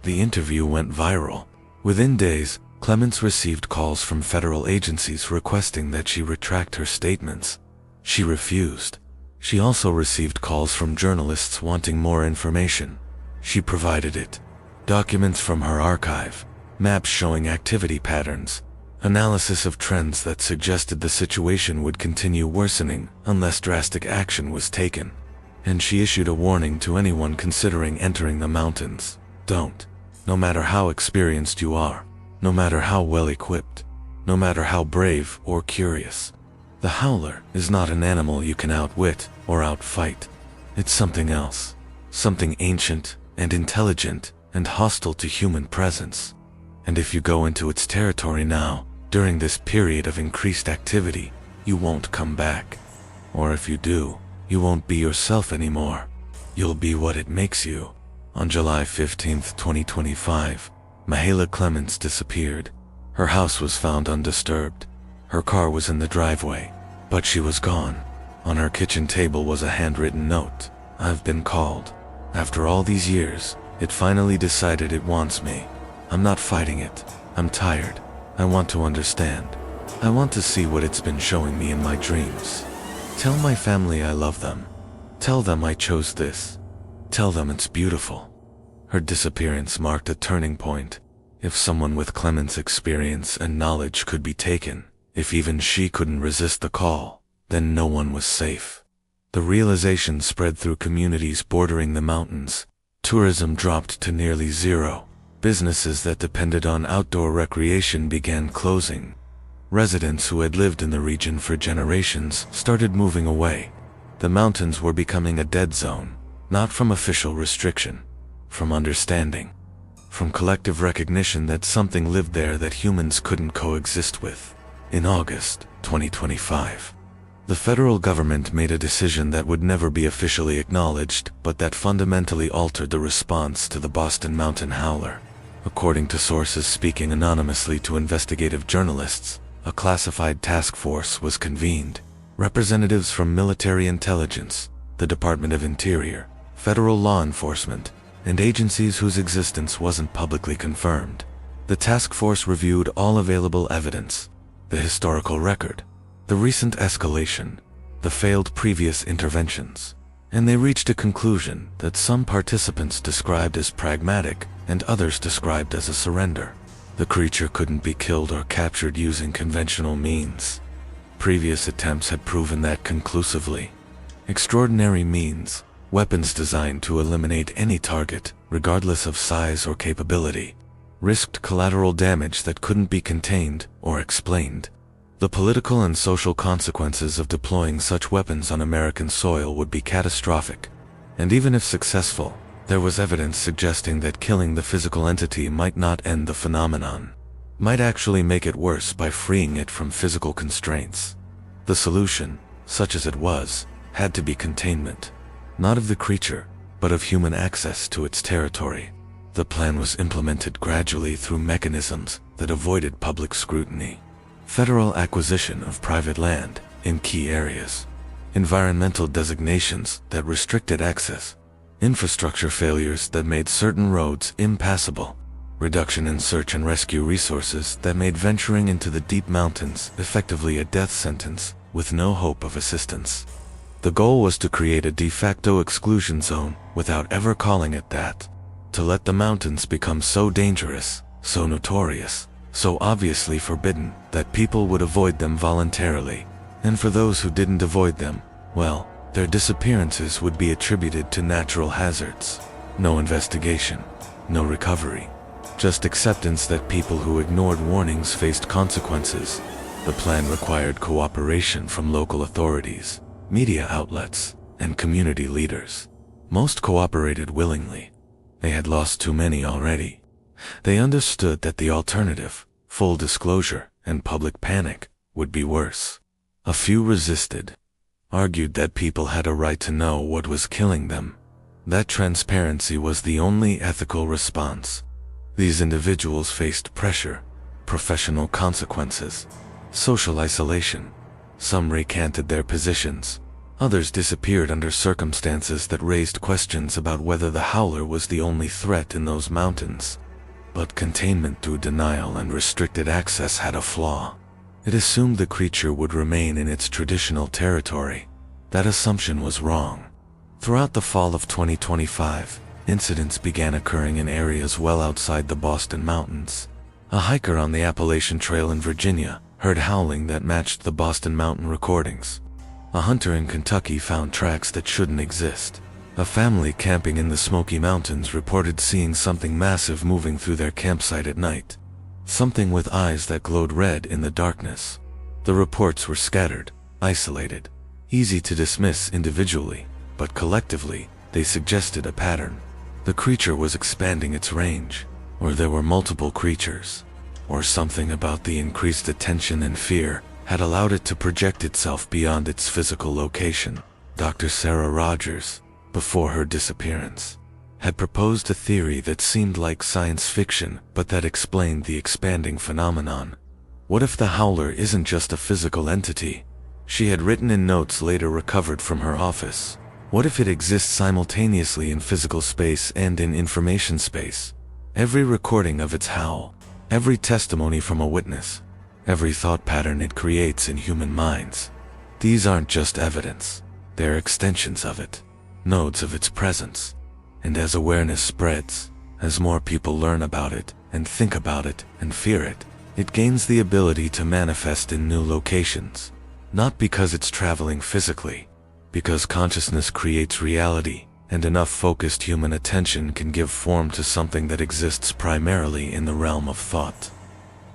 The interview went viral. Within days, Clements received calls from federal agencies requesting that she retract her statements. She refused. She also received calls from journalists wanting more information. She provided it. Documents from her archive, maps showing activity patterns, analysis of trends that suggested the situation would continue worsening unless drastic action was taken. And she issued a warning to anyone considering entering the mountains. Don't. No matter how experienced you are, no matter how well equipped, no matter how brave or curious. The Howler is not an animal you can outwit or outfight. It's something else. Something ancient and intelligent and hostile to human presence. And if you go into its territory now, during this period of increased activity, you won't come back. Or if you do, you won't be yourself anymore. You'll be what it makes you. On July 15, 2025, Mahala Clements disappeared. Her house was found undisturbed. Her car was in the driveway, but she was gone. On her kitchen table was a handwritten note. I've been called. After all these years, it finally decided it wants me. I'm not fighting it. I'm tired. I want to understand. I want to see what it's been showing me in my dreams. Tell my family I love them. Tell them I chose this. Tell them it's beautiful. Her disappearance marked a turning point. If someone with Clements' experience and knowledge could be taken, if even she couldn't resist the call, then no one was safe. The realization spread through communities bordering the mountains. Tourism dropped to nearly zero. Businesses that depended on outdoor recreation began closing. Residents who had lived in the region for generations started moving away. The mountains were becoming a dead zone, not from official restriction, from understanding, from collective recognition that something lived there that humans couldn't coexist with. In August 2025, the federal government made a decision that would never be officially acknowledged, but that fundamentally altered the response to the Boston Mountain Howler. According to sources speaking anonymously to investigative journalists, a classified task force was convened. Representatives from military intelligence, the Department of Interior, federal law enforcement, and agencies whose existence wasn't publicly confirmed. The task force reviewed all available evidence, the historical record, the recent escalation, the failed previous interventions, and they reached a conclusion that some participants described as pragmatic and others described as a surrender. The creature couldn't be killed or captured using conventional means. Previous attempts had proven that conclusively. Extraordinary means, weapons designed to eliminate any target, regardless of size or capability, risked collateral damage that couldn't be contained or explained. The political and social consequences of deploying such weapons on American soil would be catastrophic, and even if successful, there was evidence suggesting that killing the physical entity might not end the phenomenon, might actually make it worse by freeing it from physical constraints. The solution, such as it was, had to be containment, not of the creature, but of human access to its territory. The plan was implemented gradually through mechanisms that avoided public scrutiny. Federal acquisition of private land in key areas, environmental designations that restricted access, infrastructure failures that made certain roads impassable, reduction in search and rescue resources that made venturing into the deep mountains effectively a death sentence with no hope of assistance. The goal was to create a de facto exclusion zone without ever calling it that, to let the mountains become so dangerous, so notorious, so obviously forbidden that people would avoid them voluntarily, and for those who didn't avoid them, well, their disappearances would be attributed to natural hazards. No investigation, no recovery, just acceptance that people who ignored warnings faced consequences. The plan required cooperation from local authorities, media outlets, and community leaders. Most cooperated willingly. They had lost too many already. They understood that the alternative, full disclosure and public panic, would be worse. A few resisted, argued that people had a right to know what was killing them. That transparency was the only ethical response. These individuals faced pressure, professional consequences, social isolation. Some recanted their positions. Others disappeared under circumstances that raised questions about whether the Howler was the only threat in those mountains. But containment through denial and restricted access had a flaw. It assumed the creature would remain in its traditional territory. That assumption was wrong. Throughout the fall of 2025, incidents began occurring in areas well outside the Boston Mountains. A hiker on the Appalachian Trail in Virginia heard howling that matched the Boston Mountain recordings. A hunter in Kentucky found tracks that shouldn't exist. A family camping in the Smoky Mountains reported seeing something massive moving through their campsite at night. Something with eyes that glowed red in the darkness. The reports were scattered, isolated, easy to dismiss individually, but collectively, they suggested a pattern. The creature was expanding its range, or there were multiple creatures, or something about the increased attention and fear had allowed it to project itself beyond its physical location. Dr. Sarah Rogers, before her disappearance, had proposed a theory that seemed like science fiction but that explained the expanding phenomenon. What if the Howler isn't just a physical entity? She had written in notes later recovered from her office. What if it exists simultaneously in physical space and in information space? Every recording of its howl, every testimony from a witness, every thought pattern it creates in human minds. These aren't just evidence, they're extensions of it, nodes of its presence. And as awareness spreads, as more people learn about it, and think about it, and fear it, it gains the ability to manifest in new locations. Not because it's traveling physically, because consciousness creates reality, and enough focused human attention can give form to something that exists primarily in the realm of thought.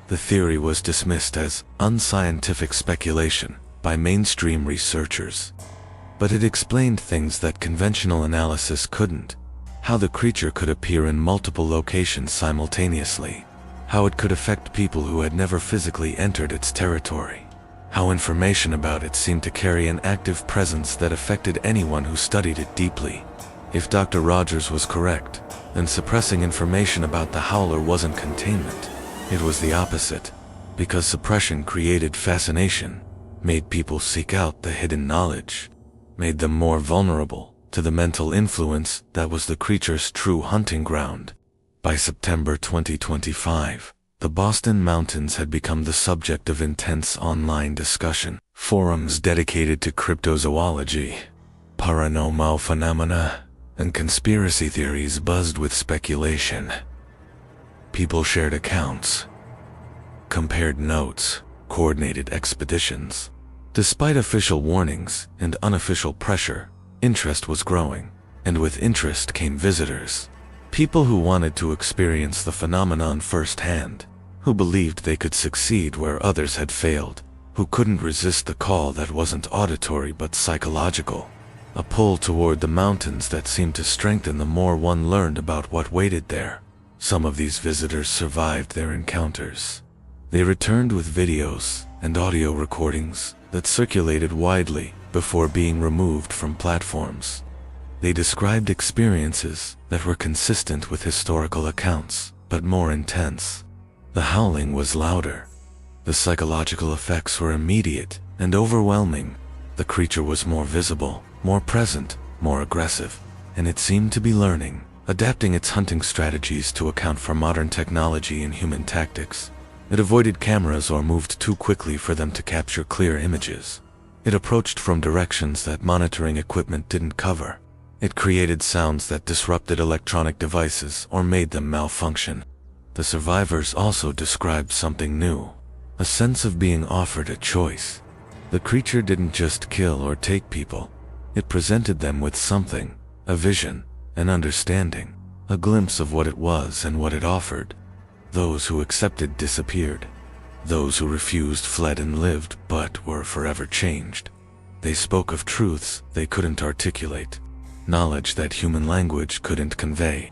The theory was dismissed as unscientific speculation by mainstream researchers. But it explained things that conventional analysis couldn't. How the creature could appear in multiple locations simultaneously. How it could affect people who had never physically entered its territory. How information about it seemed to carry an active presence that affected anyone who studied it deeply. If Dr. Rogers was correct, then suppressing information about the Howler wasn't containment. It was the opposite, because suppression created fascination, made people seek out the hidden knowledge, made them more vulnerable to the mental influence that was the creature's true hunting ground. By September 2025, the Boston Mountains had become the subject of intense online discussion. Forums dedicated to cryptozoology, paranormal phenomena, and conspiracy theories buzzed with speculation. People shared accounts, compared notes, coordinated expeditions. Despite official warnings and unofficial pressure, interest was growing, and with interest came visitors. People who wanted to experience the phenomenon firsthand, who believed they could succeed where others had failed, who couldn't resist the call that wasn't auditory but psychological, a pull toward the mountains that seemed to strengthen the more one learned about what waited there. Some of these visitors survived their encounters. They returned with videos and audio recordings that circulated widely before being removed from platforms. They described experiences that were consistent with historical accounts, but more intense. The howling was louder. The psychological effects were immediate and overwhelming. The creature was more visible, more present, more aggressive, and it seemed to be learning, adapting its hunting strategies to account for modern technology and human tactics. It avoided cameras or moved too quickly for them to capture clear images. It approached from directions that monitoring equipment didn't cover. It created sounds that disrupted electronic devices or made them malfunction. The survivors also described something new, a sense of being offered a choice. The creature didn't just kill or take people. It presented them with something, a vision, an understanding, a glimpse of what it was and what it offered. Those who accepted disappeared. Those who refused fled and lived, but were forever changed. They spoke of truths they couldn't articulate, knowledge that human language couldn't convey,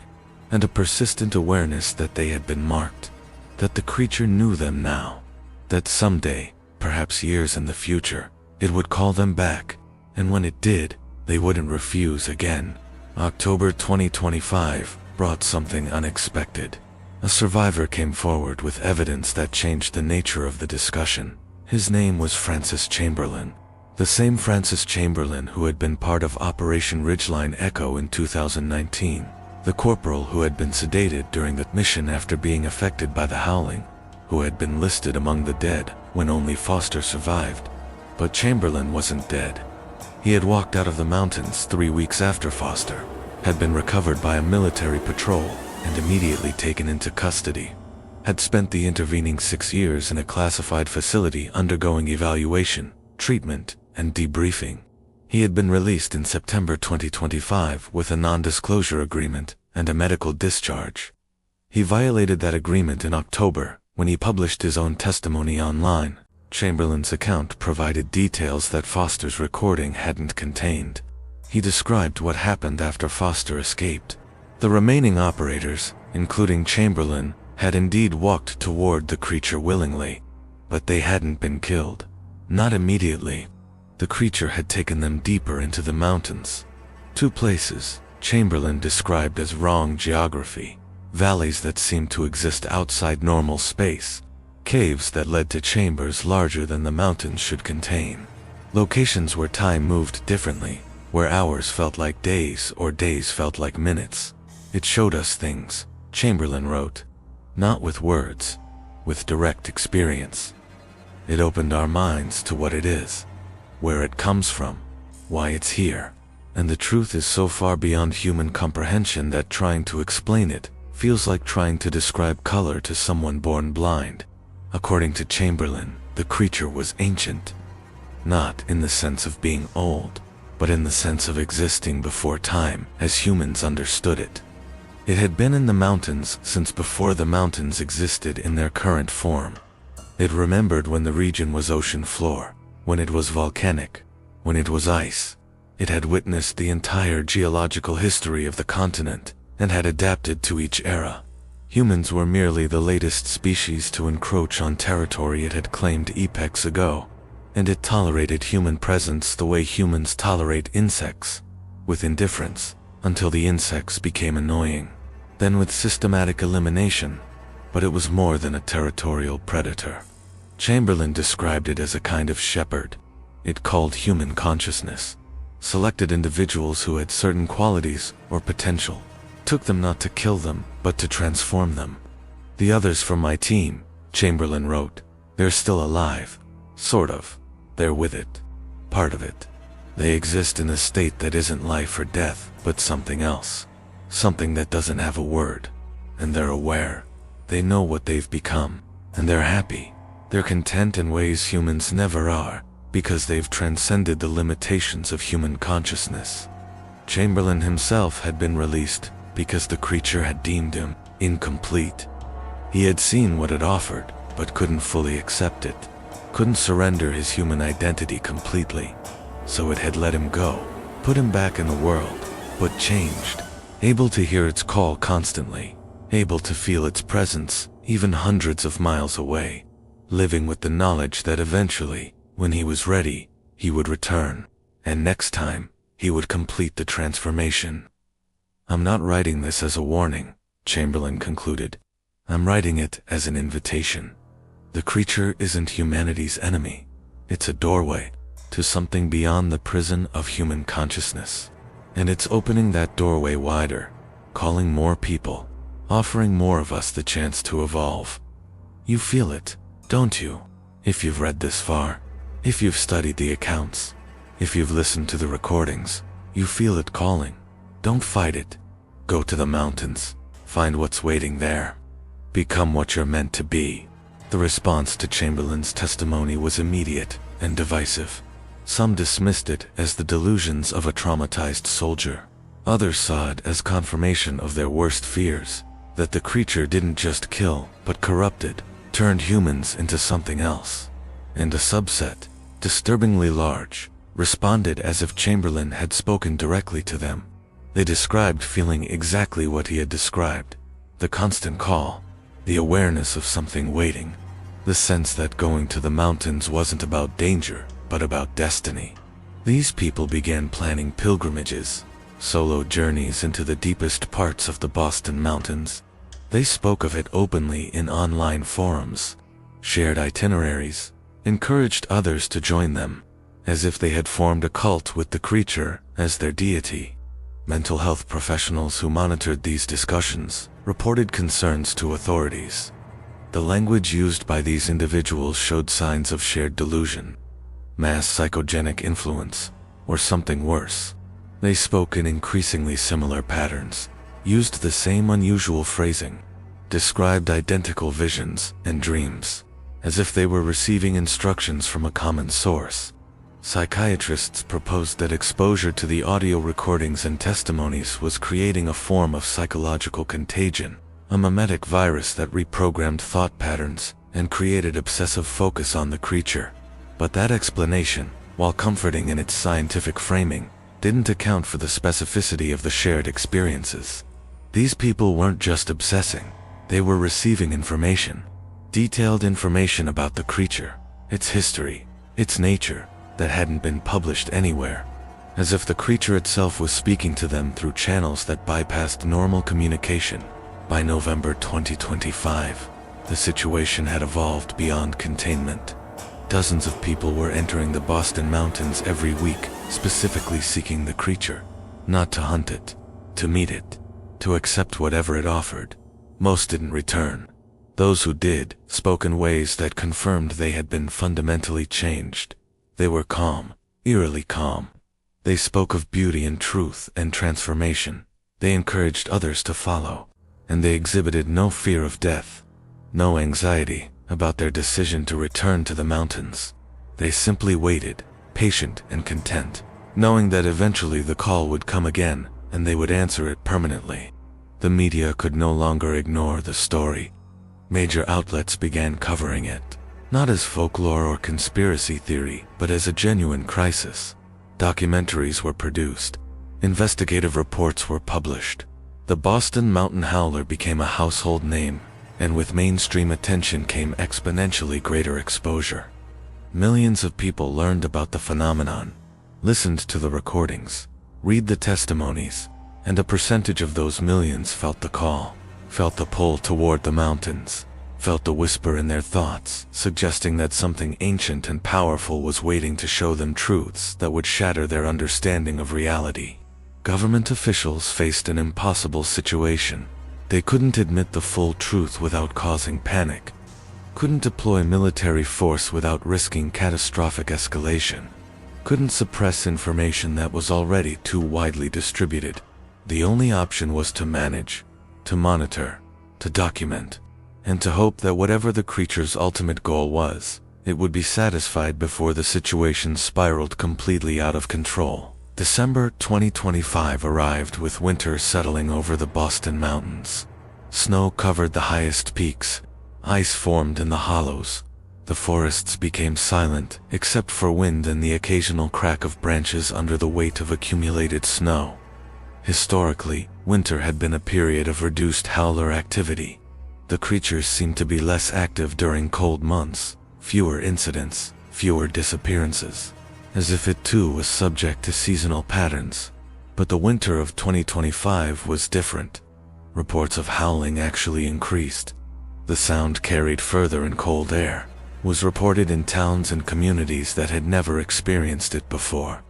and a persistent awareness that they had been marked, that the creature knew them now, that someday, perhaps years in the future, It would call them back, and when it did, they wouldn't refuse again. October 2025 brought something unexpected. A survivor came forward with evidence that changed the nature of the discussion. His name was Francis Chamberlain. The same Francis Chamberlain who had been part of Operation Ridgeline Echo in 2019. The corporal who had been sedated during the mission after being affected by the howling. Who had been listed among the dead when only Foster survived. But Chamberlain wasn't dead. He had walked out of the mountains 3 weeks after Foster, had been recovered by a military patrol and immediately taken into custody. Had spent the intervening 6 years in a classified facility undergoing evaluation, treatment, and debriefing. He had been released in September 2025 with a non-disclosure agreement and a medical discharge. He violated that agreement in October when he published his own testimony online. Chamberlain's account provided details that Foster's recording hadn't contained. He described what happened after Foster escaped. The remaining operators, including Chamberlain, had indeed walked toward the creature willingly, but they hadn't been killed. Not immediately. The creature had taken them deeper into the mountains. 2 places Chamberlain described as wrong geography, valleys that seemed to exist outside normal space, caves that led to chambers larger than the mountains should contain. Locations where time moved differently, where hours felt like days or days felt like minutes. It showed us things, Chamberlain wrote. Not with words, with direct experience. It opened our minds to what it is, where it comes from, why it's here. And the truth is so far beyond human comprehension that trying to explain it feels like trying to describe color to someone born blind. According to Chamberlain, the creature was ancient. Not in the sense of being old, but in the sense of existing before time as humans understood it. It had been in the mountains since before the mountains existed in their current form. It remembered when the region was ocean floor, when it was volcanic, when it was ice. It had witnessed the entire geological history of the continent and had adapted to each era. Humans were merely the latest species to encroach on territory it had claimed epochs ago, and it tolerated human presence the way humans tolerate insects, with indifference, until the insects became annoying, then with systematic elimination. But it was more than a territorial predator. Chamberlain described it as a kind of shepherd. It called human consciousness, selected individuals who had certain qualities or potential, took them not to kill them, but to transform them. The others from my team, Chamberlain wrote, they're still alive. Sort of. They're with it. Part of it. They exist in a state that isn't life or death, but something else. Something that doesn't have a word. And they're aware. They know what they've become. And they're happy. They're content in ways humans never are, because they've transcended the limitations of human consciousness. Chamberlain himself had been released because the creature had deemed him incomplete. He had seen what it offered, but couldn't fully accept it. Couldn't surrender his human identity completely. So it had let him go, put him back in the world, but changed. Able to hear its call constantly, able to feel its presence even hundreds of miles away, living with the knowledge that eventually, when he was ready, he would return, and next time, he would complete the transformation. I'm not writing this as a warning, Chamberlain concluded. I'm writing it as an invitation. The creature isn't humanity's enemy. It's a doorway to something beyond the prison of human consciousness. And it's opening that doorway wider, calling more people, offering more of us the chance to evolve. You feel it, don't you? If you've read this far, if you've studied the accounts, if you've listened to the recordings, you feel it calling. Don't fight it. Go to the mountains. Find what's waiting there. Become what you're meant to be. The response to Chamberlain's testimony was immediate and divisive. Some dismissed it as the delusions of a traumatized soldier. Others saw it as confirmation of their worst fears, that the creature didn't just kill, but corrupted, turned humans into something else. And a subset, disturbingly large, responded as if Chamberlain had spoken directly to them. They described feeling exactly what he had described. The constant call, the awareness of something waiting, the sense that going to the mountains wasn't about danger, but about destiny. These people began planning pilgrimages, solo journeys into the deepest parts of the Boston Mountains. They spoke of it openly in online forums, shared itineraries, encouraged others to join them, as if they had formed a cult with the creature as their deity. Mental health professionals who monitored these discussions reported concerns to authorities. The language used by these individuals showed signs of shared delusion, mass psychogenic influence, or something worse. They spoke in increasingly similar patterns, used the same unusual phrasing, described identical visions and dreams, as if they were receiving instructions from a common source. Psychiatrists proposed that exposure to the audio recordings and testimonies was creating a form of psychological contagion, a mimetic virus that reprogrammed thought patterns and created obsessive focus on the creature. But that explanation, while comforting in its scientific framing, didn't account for the specificity of the shared experiences. These people weren't just obsessing, they were receiving information, detailed information about the creature, its history, its nature, that hadn't been published anywhere, as if the creature itself was speaking to them through channels that bypassed normal communication. By November 2025, the situation had evolved beyond containment. Dozens of people were entering the Boston Mountains every week, specifically seeking the creature, not to hunt it, to meet it, to accept whatever it offered. Most didn't return. Those who did spoke in ways that confirmed they had been fundamentally changed. They were calm, eerily calm. They spoke of beauty and truth and transformation. They encouraged others to follow, and they exhibited no fear of death, no anxiety about their decision to return to the mountains. They simply waited, patient and content, knowing that eventually the call would come again, and they would answer it permanently. The media could no longer ignore the story. Major outlets began covering it, not as folklore or conspiracy theory, but as a genuine crisis. Documentaries were produced. Investigative reports were published. The Boston Mountain Howler became a household name, and with mainstream attention came exponentially greater exposure. Millions of people learned about the phenomenon, listened to the recordings, read the testimonies, and a percentage of those millions felt the call, felt the pull toward the mountains, felt the whisper in their thoughts, suggesting that something ancient and powerful was waiting to show them truths that would shatter their understanding of reality. Government officials faced an impossible situation. They couldn't admit the full truth without causing panic, couldn't deploy military force without risking catastrophic escalation, couldn't suppress information that was already too widely distributed. The only option was to manage, to monitor, to document, and to hope that whatever the creature's ultimate goal was, it would be satisfied before the situation spiraled completely out of control. December 2025 arrived with winter settling over the Boston Mountains. Snow covered the highest peaks, ice formed in the hollows. The forests became silent, except for wind and the occasional crack of branches under the weight of accumulated snow. Historically, winter had been a period of reduced howler activity. The creatures seemed to be less active during cold months, fewer incidents, fewer disappearances, as if it too was subject to seasonal patterns. But the winter of 2025 was different. Reports of howling actually increased. The sound carried further in cold air, was reported in towns and communities that had never experienced it before.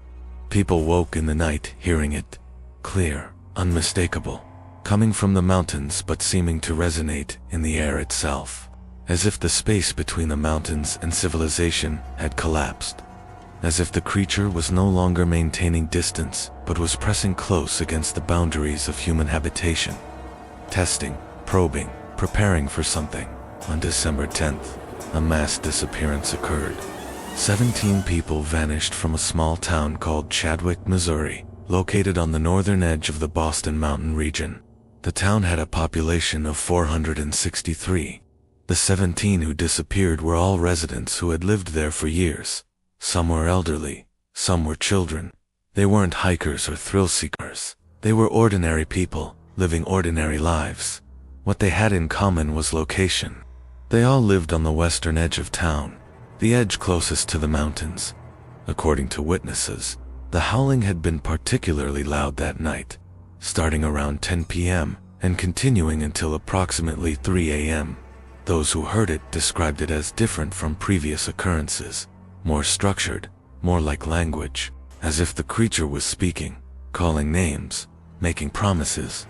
People woke in the night hearing it, clear, unmistakable, coming from the mountains but seeming to resonate in the air itself, as if the space between the mountains and civilization had collapsed, as if the creature was no longer maintaining distance but was pressing close against the boundaries of human habitation. Testing, probing, preparing for something. On December 10th, a mass disappearance occurred. 17 people vanished from a small town called Chadwick, Missouri, located on the northern edge of the Boston Mountain region. The town had a population of 463. The 17 who disappeared were all residents who had lived there for years. Some were elderly, some were children. They weren't hikers or thrill seekers. They were ordinary people, living ordinary lives. What they had in common was location. They all lived on the western edge of town, the edge closest to the mountains. According to witnesses, the howling had been particularly loud that night, starting around 10 p.m. and continuing until approximately 3 a.m. Those who heard it described it as different from previous occurrences, more structured, more like language, as if the creature was speaking, calling names, making promises.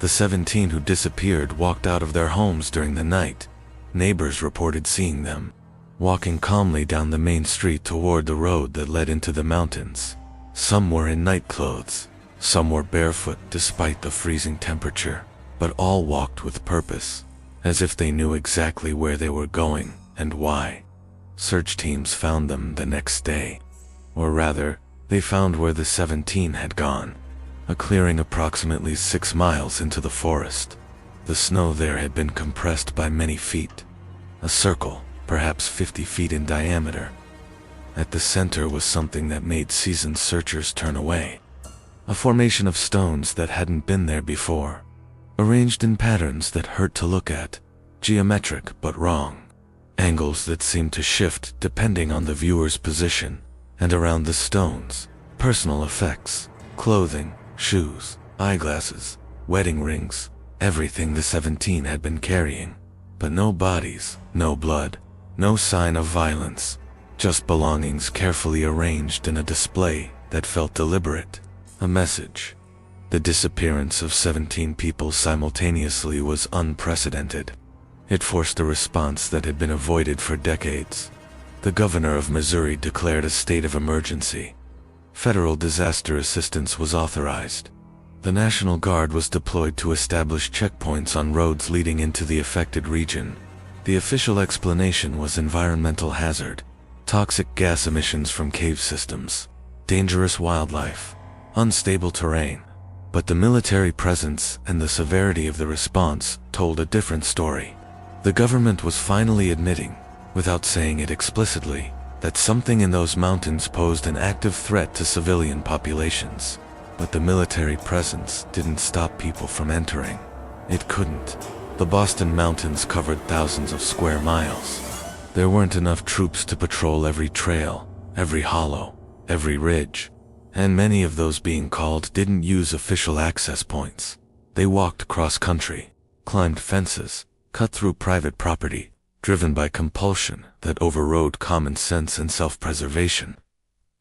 The 17 who disappeared walked out of their homes during the night. Neighbors reported seeing them walking calmly down the main street toward the road that led into the mountains. Some were in night clothes, some were barefoot despite the freezing temperature, but all walked with purpose, as if they knew exactly where they were going and why. Search teams found them the next day. Or rather, they found where the 17 had gone, a clearing approximately 6 miles into the forest. The snow there had been compressed by many feet, a circle, perhaps 50 feet in diameter. At the center was something that made seasoned searchers turn away. A formation of stones that hadn't been there before, arranged in patterns that hurt to look at, geometric but wrong, angles that seemed to shift depending on the viewer's position, and around the stones, personal effects, clothing, shoes, eyeglasses, wedding rings, everything the 17 had been carrying. But no bodies, no blood, no sign of violence, just belongings carefully arranged in a display that felt deliberate. A message. The disappearance of 17 people simultaneously was unprecedented. It forced a response that had been avoided for decades. The governor of Missouri declared a state of emergency. Federal disaster assistance was authorized. The National Guard was deployed to establish checkpoints on roads leading into the affected region. The official explanation was environmental hazard, toxic gas emissions from cave systems, dangerous wildlife, unstable terrain. But the military presence and the severity of the response told a different story. The government was finally admitting, without saying it explicitly, that something in those mountains posed an active threat to civilian populations. But the military presence didn't stop people from entering. It couldn't. The Boston Mountains covered thousands of square miles. There weren't enough troops to patrol every trail, every hollow, every ridge, and many of those being called didn't use official access points. They walked cross-country, climbed fences, cut through private property, driven by compulsion that overrode common sense and self-preservation.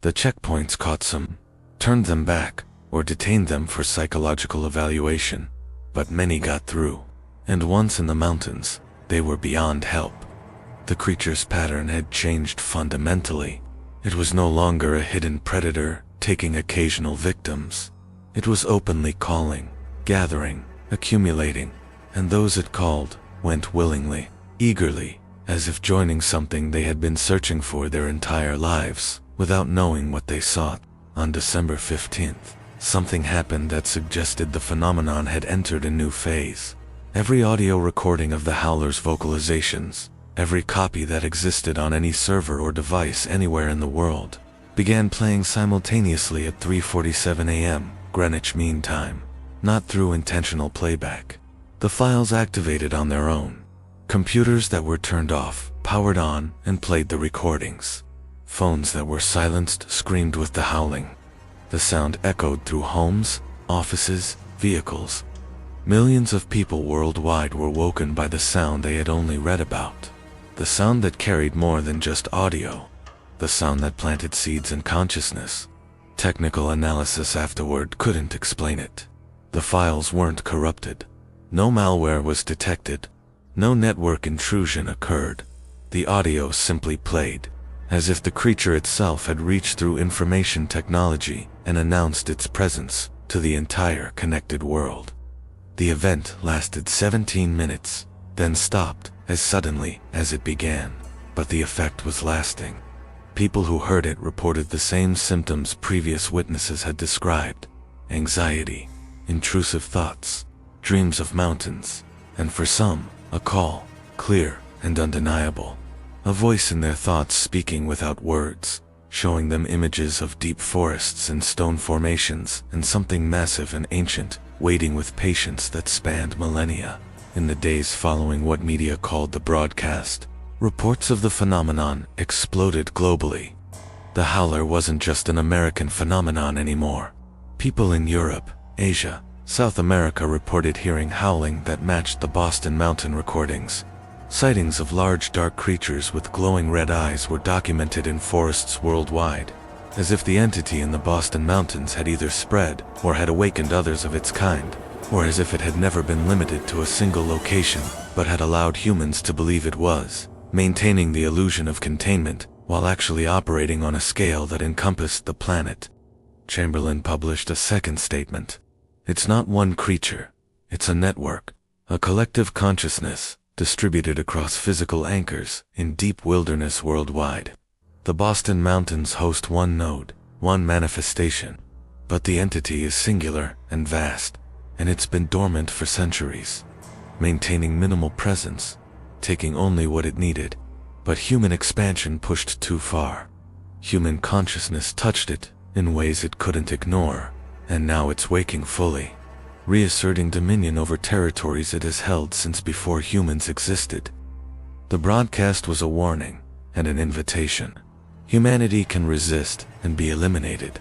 The checkpoints caught some, turned them back, or detained them for psychological evaluation, but many got through, and once in the mountains, they were beyond help. The creature's pattern had changed fundamentally. It was no longer a hidden predator taking occasional victims. It was openly calling, gathering, accumulating, and those it called went willingly, eagerly, as if joining something they had been searching for their entire lives, without knowing what they sought. On December 15th, something happened that suggested the phenomenon had entered a new phase. Every audio recording of the Howler's vocalizations, every copy that existed on any server or device anywhere in the world, began playing simultaneously at 3:47 a.m. Greenwich Mean Time, not through intentional playback. The files activated on their own. Computers that were turned off, powered on, and played the recordings. Phones that were silenced screamed with the howling. The sound echoed through homes, offices, vehicles. Millions of people worldwide were woken by the sound they had only read about. The sound that carried more than just audio. The sound that planted seeds in consciousness. Technical analysis afterward couldn't explain it. The files weren't corrupted. No malware was detected. No network intrusion occurred. The audio simply played, as if the creature itself had reached through information technology and announced its presence to the entire connected world. The event lasted 17 minutes, then stopped as suddenly as it began, but the effect was lasting. People who heard it reported the same symptoms previous witnesses had described: anxiety, intrusive thoughts, dreams of mountains, and for some, a call, clear and undeniable. A voice in their thoughts speaking without words, showing them images of deep forests and stone formations and something massive and ancient, waiting with patience that spanned millennia. In the days following what media called the broadcast, reports of the phenomenon exploded globally. The Howler wasn't just an American phenomenon anymore. People in Europe, Asia, South America reported hearing howling that matched the Boston Mountain recordings. Sightings of large dark creatures with glowing red eyes were documented in forests worldwide, as if the entity in the Boston Mountains had either spread or had awakened others of its kind, or as if it had never been limited to a single location, but had allowed humans to believe it was, maintaining the illusion of containment while actually operating on a scale that encompassed the planet. Chamberlain published a second statement. It's not one creature, it's a network, a collective consciousness, distributed across physical anchors in deep wilderness worldwide. The Boston Mountains host one node, one manifestation, but the entity is singular and vast, and it's been dormant for centuries, maintaining minimal presence, taking only what it needed. But human expansion pushed too far. Human consciousness touched it in ways it couldn't ignore, and now it's waking fully, reasserting dominion over territories it has held since before humans existed. The broadcast was a warning and an invitation. Humanity can resist and be eliminated,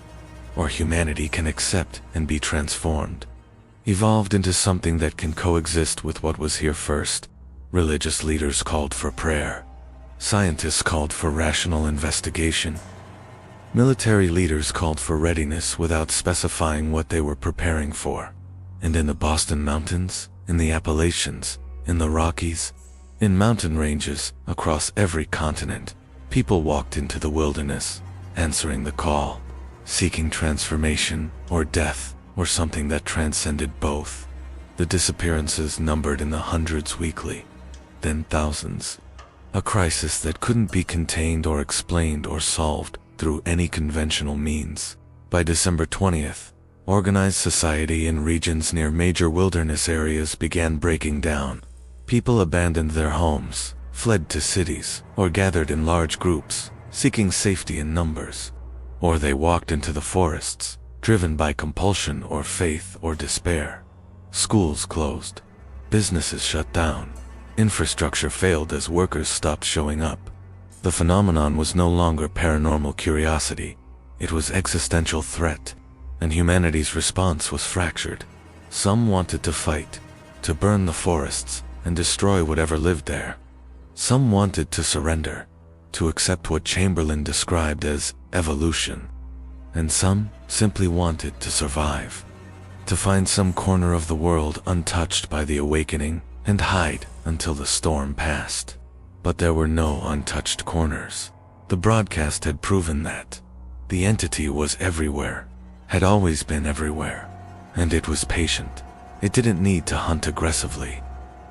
or humanity can accept and be transformed, evolved into something that can coexist with what was here first. Religious leaders called for prayer. Scientists called for rational investigation. Military leaders called for readiness without specifying what they were preparing for. And in the Boston Mountains, in the Appalachians, in the Rockies, in mountain ranges across every continent, people walked into the wilderness, answering the call, seeking transformation or death or something that transcended both. The disappearances numbered in the hundreds weekly, then thousands. A crisis that couldn't be contained or explained or solved through any conventional means. By December 20th, organized society in regions near major wilderness areas began breaking down. People abandoned their homes, fled to cities, or gathered in large groups, seeking safety in numbers. Or they walked into the forests, driven by compulsion or faith or despair. Schools closed. Businesses shut down. Infrastructure failed as workers stopped showing up. The phenomenon was no longer paranormal curiosity. It was existential threat, and humanity's response was fractured. Some wanted to fight, to burn the forests and destroy whatever lived there. Some wanted to surrender, to accept what Chamberlain described as evolution. And some simply wanted to survive, to find some corner of the world untouched by the awakening and hide until the storm passed. But there were no untouched corners. The broadcast had proven that. The entity was everywhere, had always been everywhere, and it was patient. It didn't need to hunt aggressively.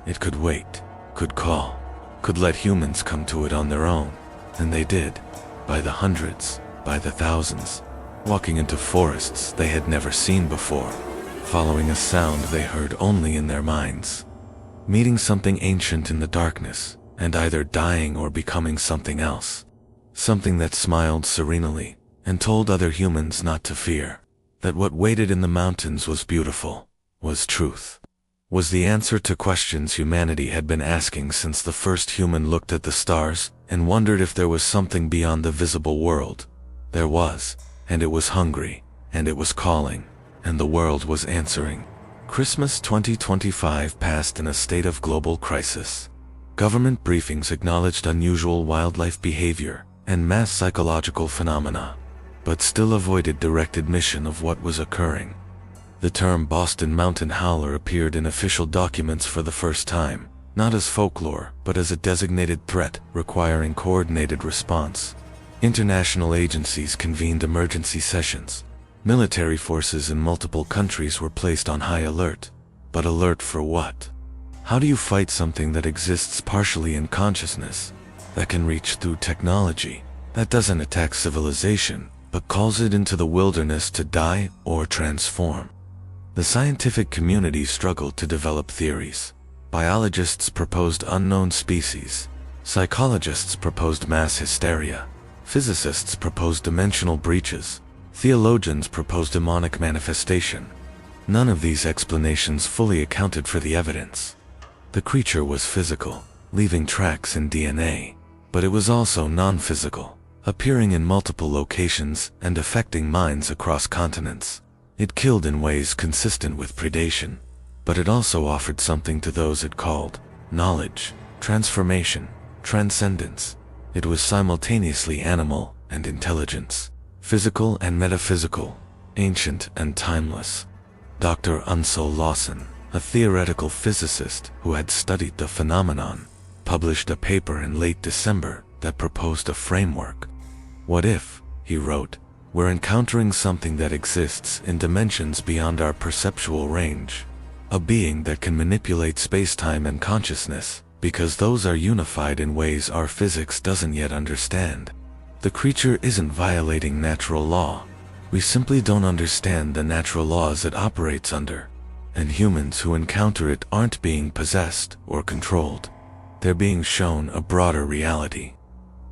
It could wait, could call, could let humans come to it on their own, and they did, by the hundreds, by the thousands, walking into forests they had never seen before, following a sound they heard only in their minds, meeting something ancient in the darkness, and either dying or becoming something else, something that smiled serenely and told other humans not to fear, that what waited in the mountains was beautiful, was truth, was the answer to questions humanity had been asking since the first human looked at the stars and wondered if there was something beyond the visible world. There was, and it was hungry, and it was calling, and the world was answering. Christmas 2025 passed in a state of global crisis. Government briefings acknowledged unusual wildlife behavior and mass psychological phenomena, but still avoided direct admission of what was occurring. The term Boston Mountain Howler appeared in official documents for the first time, not as folklore, but as a designated threat requiring coordinated response. International agencies convened emergency sessions. Military forces in multiple countries were placed on high alert. But alert for what? How do you fight something that exists partially in consciousness, that can reach through technology, that doesn't attack civilization, but calls it into the wilderness to die or transform? The scientific community struggled to develop theories. Biologists proposed unknown species. Psychologists proposed mass hysteria. Physicists proposed dimensional breaches. Theologians proposed demonic manifestation. None of these explanations fully accounted for the evidence. The creature was physical, leaving tracks in DNA, but it was also non-physical, appearing in multiple locations and affecting minds across continents. It killed in ways consistent with predation, but it also offered something to those it called knowledge, transformation, transcendence. It was simultaneously animal and intelligence, physical and metaphysical, ancient and timeless. Dr. Unsel Lawson, a theoretical physicist who had studied the phenomenon, published a paper in late December that proposed a framework. What if, he wrote, we're encountering something that exists in dimensions beyond our perceptual range, a being that can manipulate space-time and consciousness, because those are unified in ways our physics doesn't yet understand. The creature isn't violating natural law. We simply don't understand the natural laws it operates under, and humans who encounter it aren't being possessed or controlled. They're being shown a broader reality,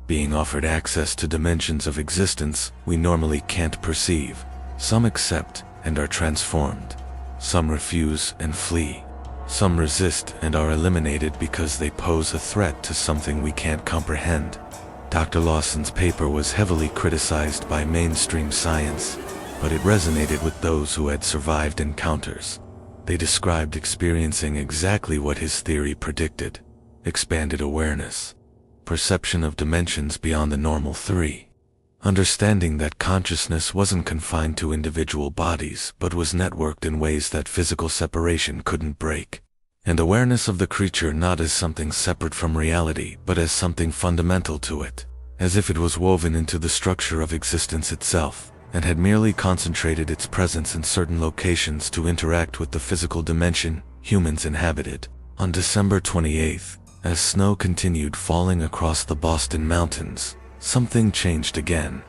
being offered access to dimensions of existence we normally can't perceive. Some accept and are transformed. Some refuse and flee. Some resist and are eliminated because they pose a threat to something we can't comprehend. Dr. Lawson's paper was heavily criticized by mainstream science, but it resonated with those who had survived encounters. They described experiencing exactly what his theory predicted: expanded awareness, perception of dimensions beyond the normal three, understanding that consciousness wasn't confined to individual bodies but was networked in ways that physical separation couldn't break, and awareness of the creature not as something separate from reality but as something fundamental to it, as if it was woven into the structure of existence itself, and had merely concentrated its presence in certain locations to interact with the physical dimension humans inhabited. On December 28th, as snow continued falling across the Boston mountains, something changed again.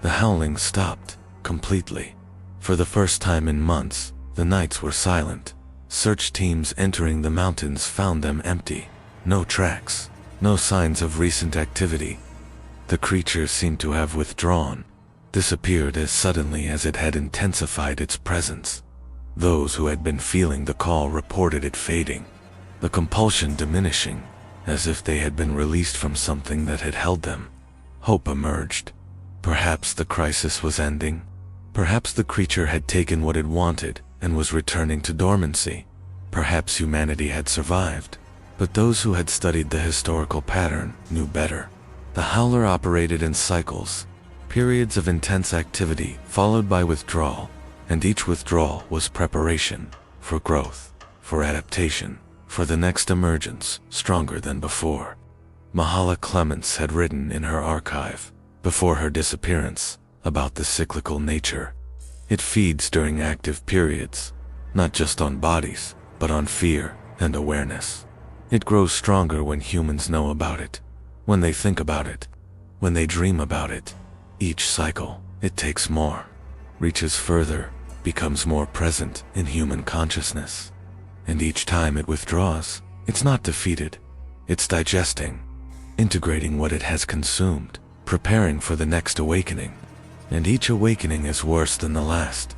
The howling stopped completely. For the first time in months, the nights were silent. Search teams entering the mountains found them empty. No tracks, no signs of recent activity. The creature seemed to have withdrawn, disappeared as suddenly as it had intensified its presence. Those who had been feeling the call reported it fading, the compulsion diminishing, as if they had been released from something that had held them. Hope emerged. Perhaps the crisis was ending. Perhaps the creature had taken what it wanted and was returning to dormancy. Perhaps humanity had survived. But those who had studied the historical pattern knew better. The Howler operated in cycles, periods of intense activity followed by withdrawal, and each withdrawal was preparation for growth, for adaptation, for the next emergence, stronger than before. Mahala Clements had written in her archive, before her disappearance, about the cyclical nature. It feeds during active periods, not just on bodies, but on fear and awareness. It grows stronger when humans know about it, when they think about it, when they dream about it. Each cycle, it takes more, reaches further, becomes more present in human consciousness. And each time it withdraws, it's not defeated. It's digesting, integrating what it has consumed, preparing for the next awakening. And each awakening is worse than the last.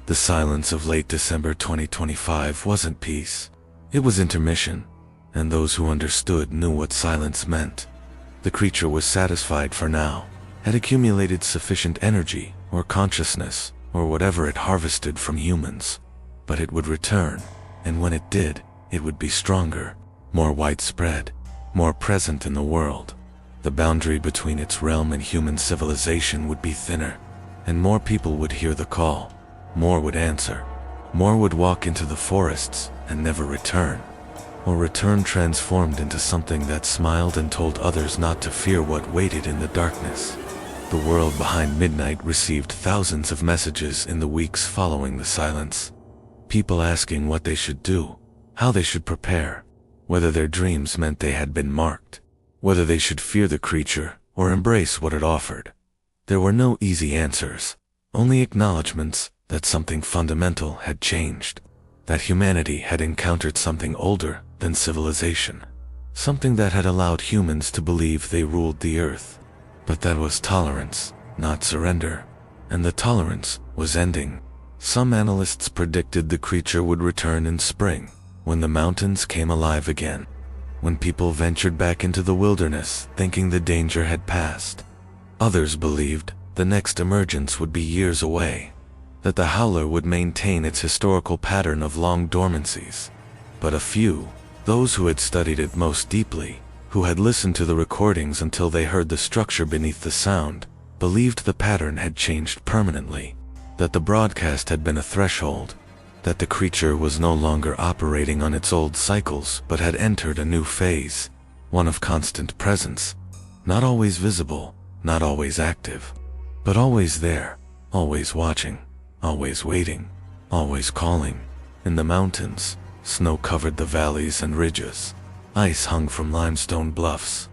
The silence of late December 2025 wasn't peace. It was intermission, and those who understood knew what silence meant. The creature was satisfied for now, had accumulated sufficient energy or consciousness or whatever it harvested from humans. But it would return. And when it did, it would be stronger, more widespread, more present in the world. The boundary between its realm and human civilization would be thinner, and more people would hear the call, more would answer, more would walk into the forests and never return, or return transformed into something that smiled and told others not to fear what waited in the darkness. The world behind midnight received thousands of messages in the weeks following the silence. People asking what they should do, how they should prepare, whether their dreams meant they had been marked, whether they should fear the creature or embrace what it offered. There were no easy answers, only acknowledgments that something fundamental had changed, that humanity had encountered something older than civilization, something that had allowed humans to believe they ruled the earth. But that was tolerance, not surrender, and the tolerance was ending. Some analysts predicted the creature would return in spring, when the mountains came alive again, when people ventured back into the wilderness thinking the danger had passed. Others believed the next emergence would be years away, that the Howler would maintain its historical pattern of long dormancies. But a few, those who had studied it most deeply, who had listened to the recordings until they heard the structure beneath the sound, believed the pattern had changed permanently, that the broadcast had been a threshold, that the creature was no longer operating on its old cycles but had entered a new phase, one of constant presence, not always visible, not always active, but always there, always watching, always waiting, always calling. In the mountains, snow covered the valleys and ridges. Ice hung from limestone bluffs.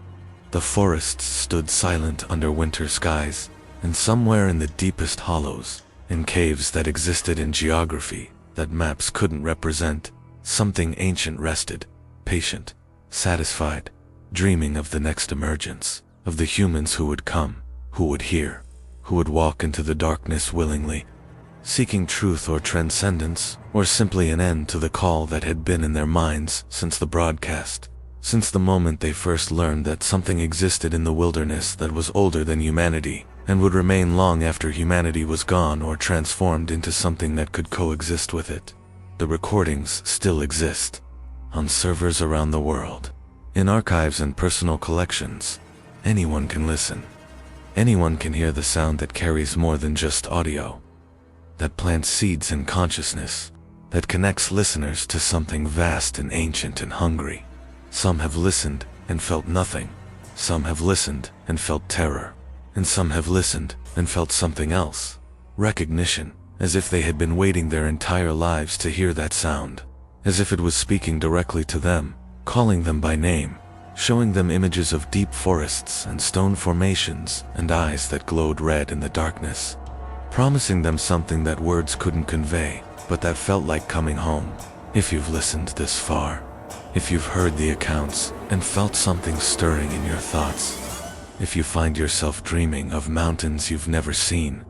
The forests stood silent under winter skies, and somewhere in the deepest hollows, in caves that existed in geography that maps couldn't represent, something ancient rested, patient, satisfied, dreaming of the next emergence, of the humans who would come, who would hear, who would walk into the darkness willingly, seeking truth or transcendence, or simply an end to the call that had been in their minds since the broadcast, since the moment they first learned that something existed in the wilderness that was older than humanity, and would remain long after humanity was gone or transformed into something that could coexist with it. The recordings still exist, on servers around the world, in archives and personal collections. Anyone can listen. Anyone can hear the sound that carries more than just audio, that plants seeds in consciousness, that connects listeners to something vast and ancient and hungry. Some have listened and felt nothing. Some have listened and felt terror. And some have listened and felt something else. Recognition, as if they had been waiting their entire lives to hear that sound. As if it was speaking directly to them, calling them by name, showing them images of deep forests and stone formations and eyes that glowed red in the darkness, promising them something that words couldn't convey, but that felt like coming home. If you've listened this far, if you've heard the accounts and felt something stirring in your thoughts, if you find yourself dreaming of mountains you've never seen,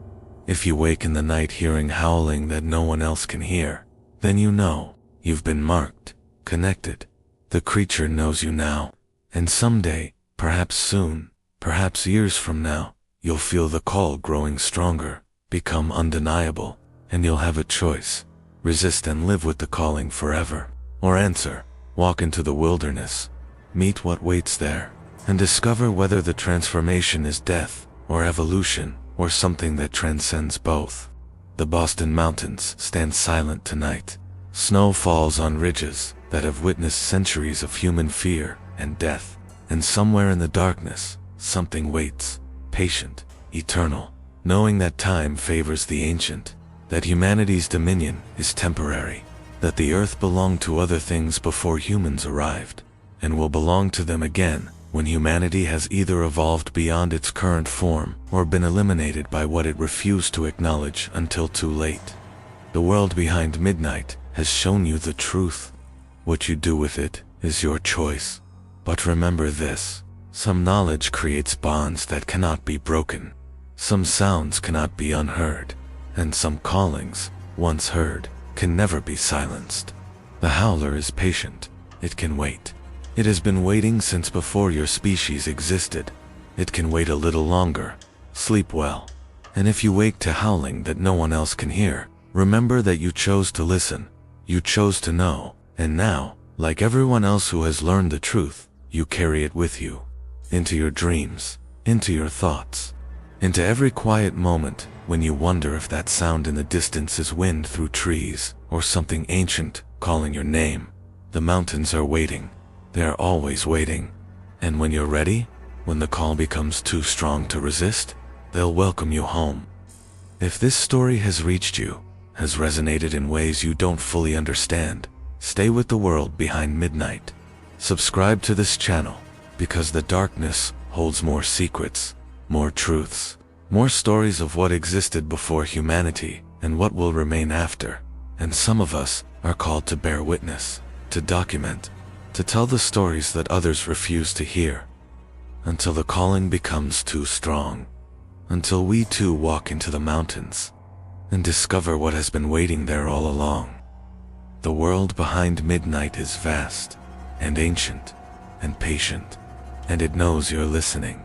if you wake in the night hearing howling that no one else can hear, then you know you've been marked, connected. The creature knows you now, and someday, perhaps soon, perhaps years from now, you'll feel the call growing stronger, become undeniable, and you'll have a choice: resist and live with the calling forever, or answer, walk into the wilderness, meet what waits there, and discover whether the transformation is death, or evolution, or something that transcends both. The Boston Mountains stand silent tonight. Snow falls on ridges that have witnessed centuries of human fear and death, and somewhere in the darkness, something waits, patient, eternal, knowing that time favors the ancient, that humanity's dominion is temporary, that the earth belonged to other things before humans arrived, and will belong to them again when humanity has either evolved beyond its current form or been eliminated by what it refused to acknowledge until too late. The world behind midnight has shown you the truth. What you do with it is your choice. But remember this: some knowledge creates bonds that cannot be broken. Some sounds cannot be unheard, and some callings, once heard, can never be silenced. The Howler is patient. It can wait. It has been waiting since before your species existed. It can wait a little longer. Sleep well. And if you wake to howling that no one else can hear, remember that you chose to listen. You chose to know. And now, like everyone else who has learned the truth, you carry it with you. Into your dreams. Into your thoughts. Into every quiet moment when you wonder if that sound in the distance is wind through trees or something ancient calling your name. The mountains are waiting. They are always waiting. And when you're ready, when the call becomes too strong to resist, they'll welcome you home. If this story has reached you, has resonated in ways you don't fully understand, stay with the world behind midnight. Subscribe to this channel, because the darkness holds more secrets, more truths, more stories of what existed before humanity and what will remain after. And some of us are called to bear witness, to document, to tell the stories that others refuse to hear, until the calling becomes too strong, until we too walk into the mountains and discover what has been waiting there all along. The world behind midnight is vast and ancient and patient, and it knows you're listening.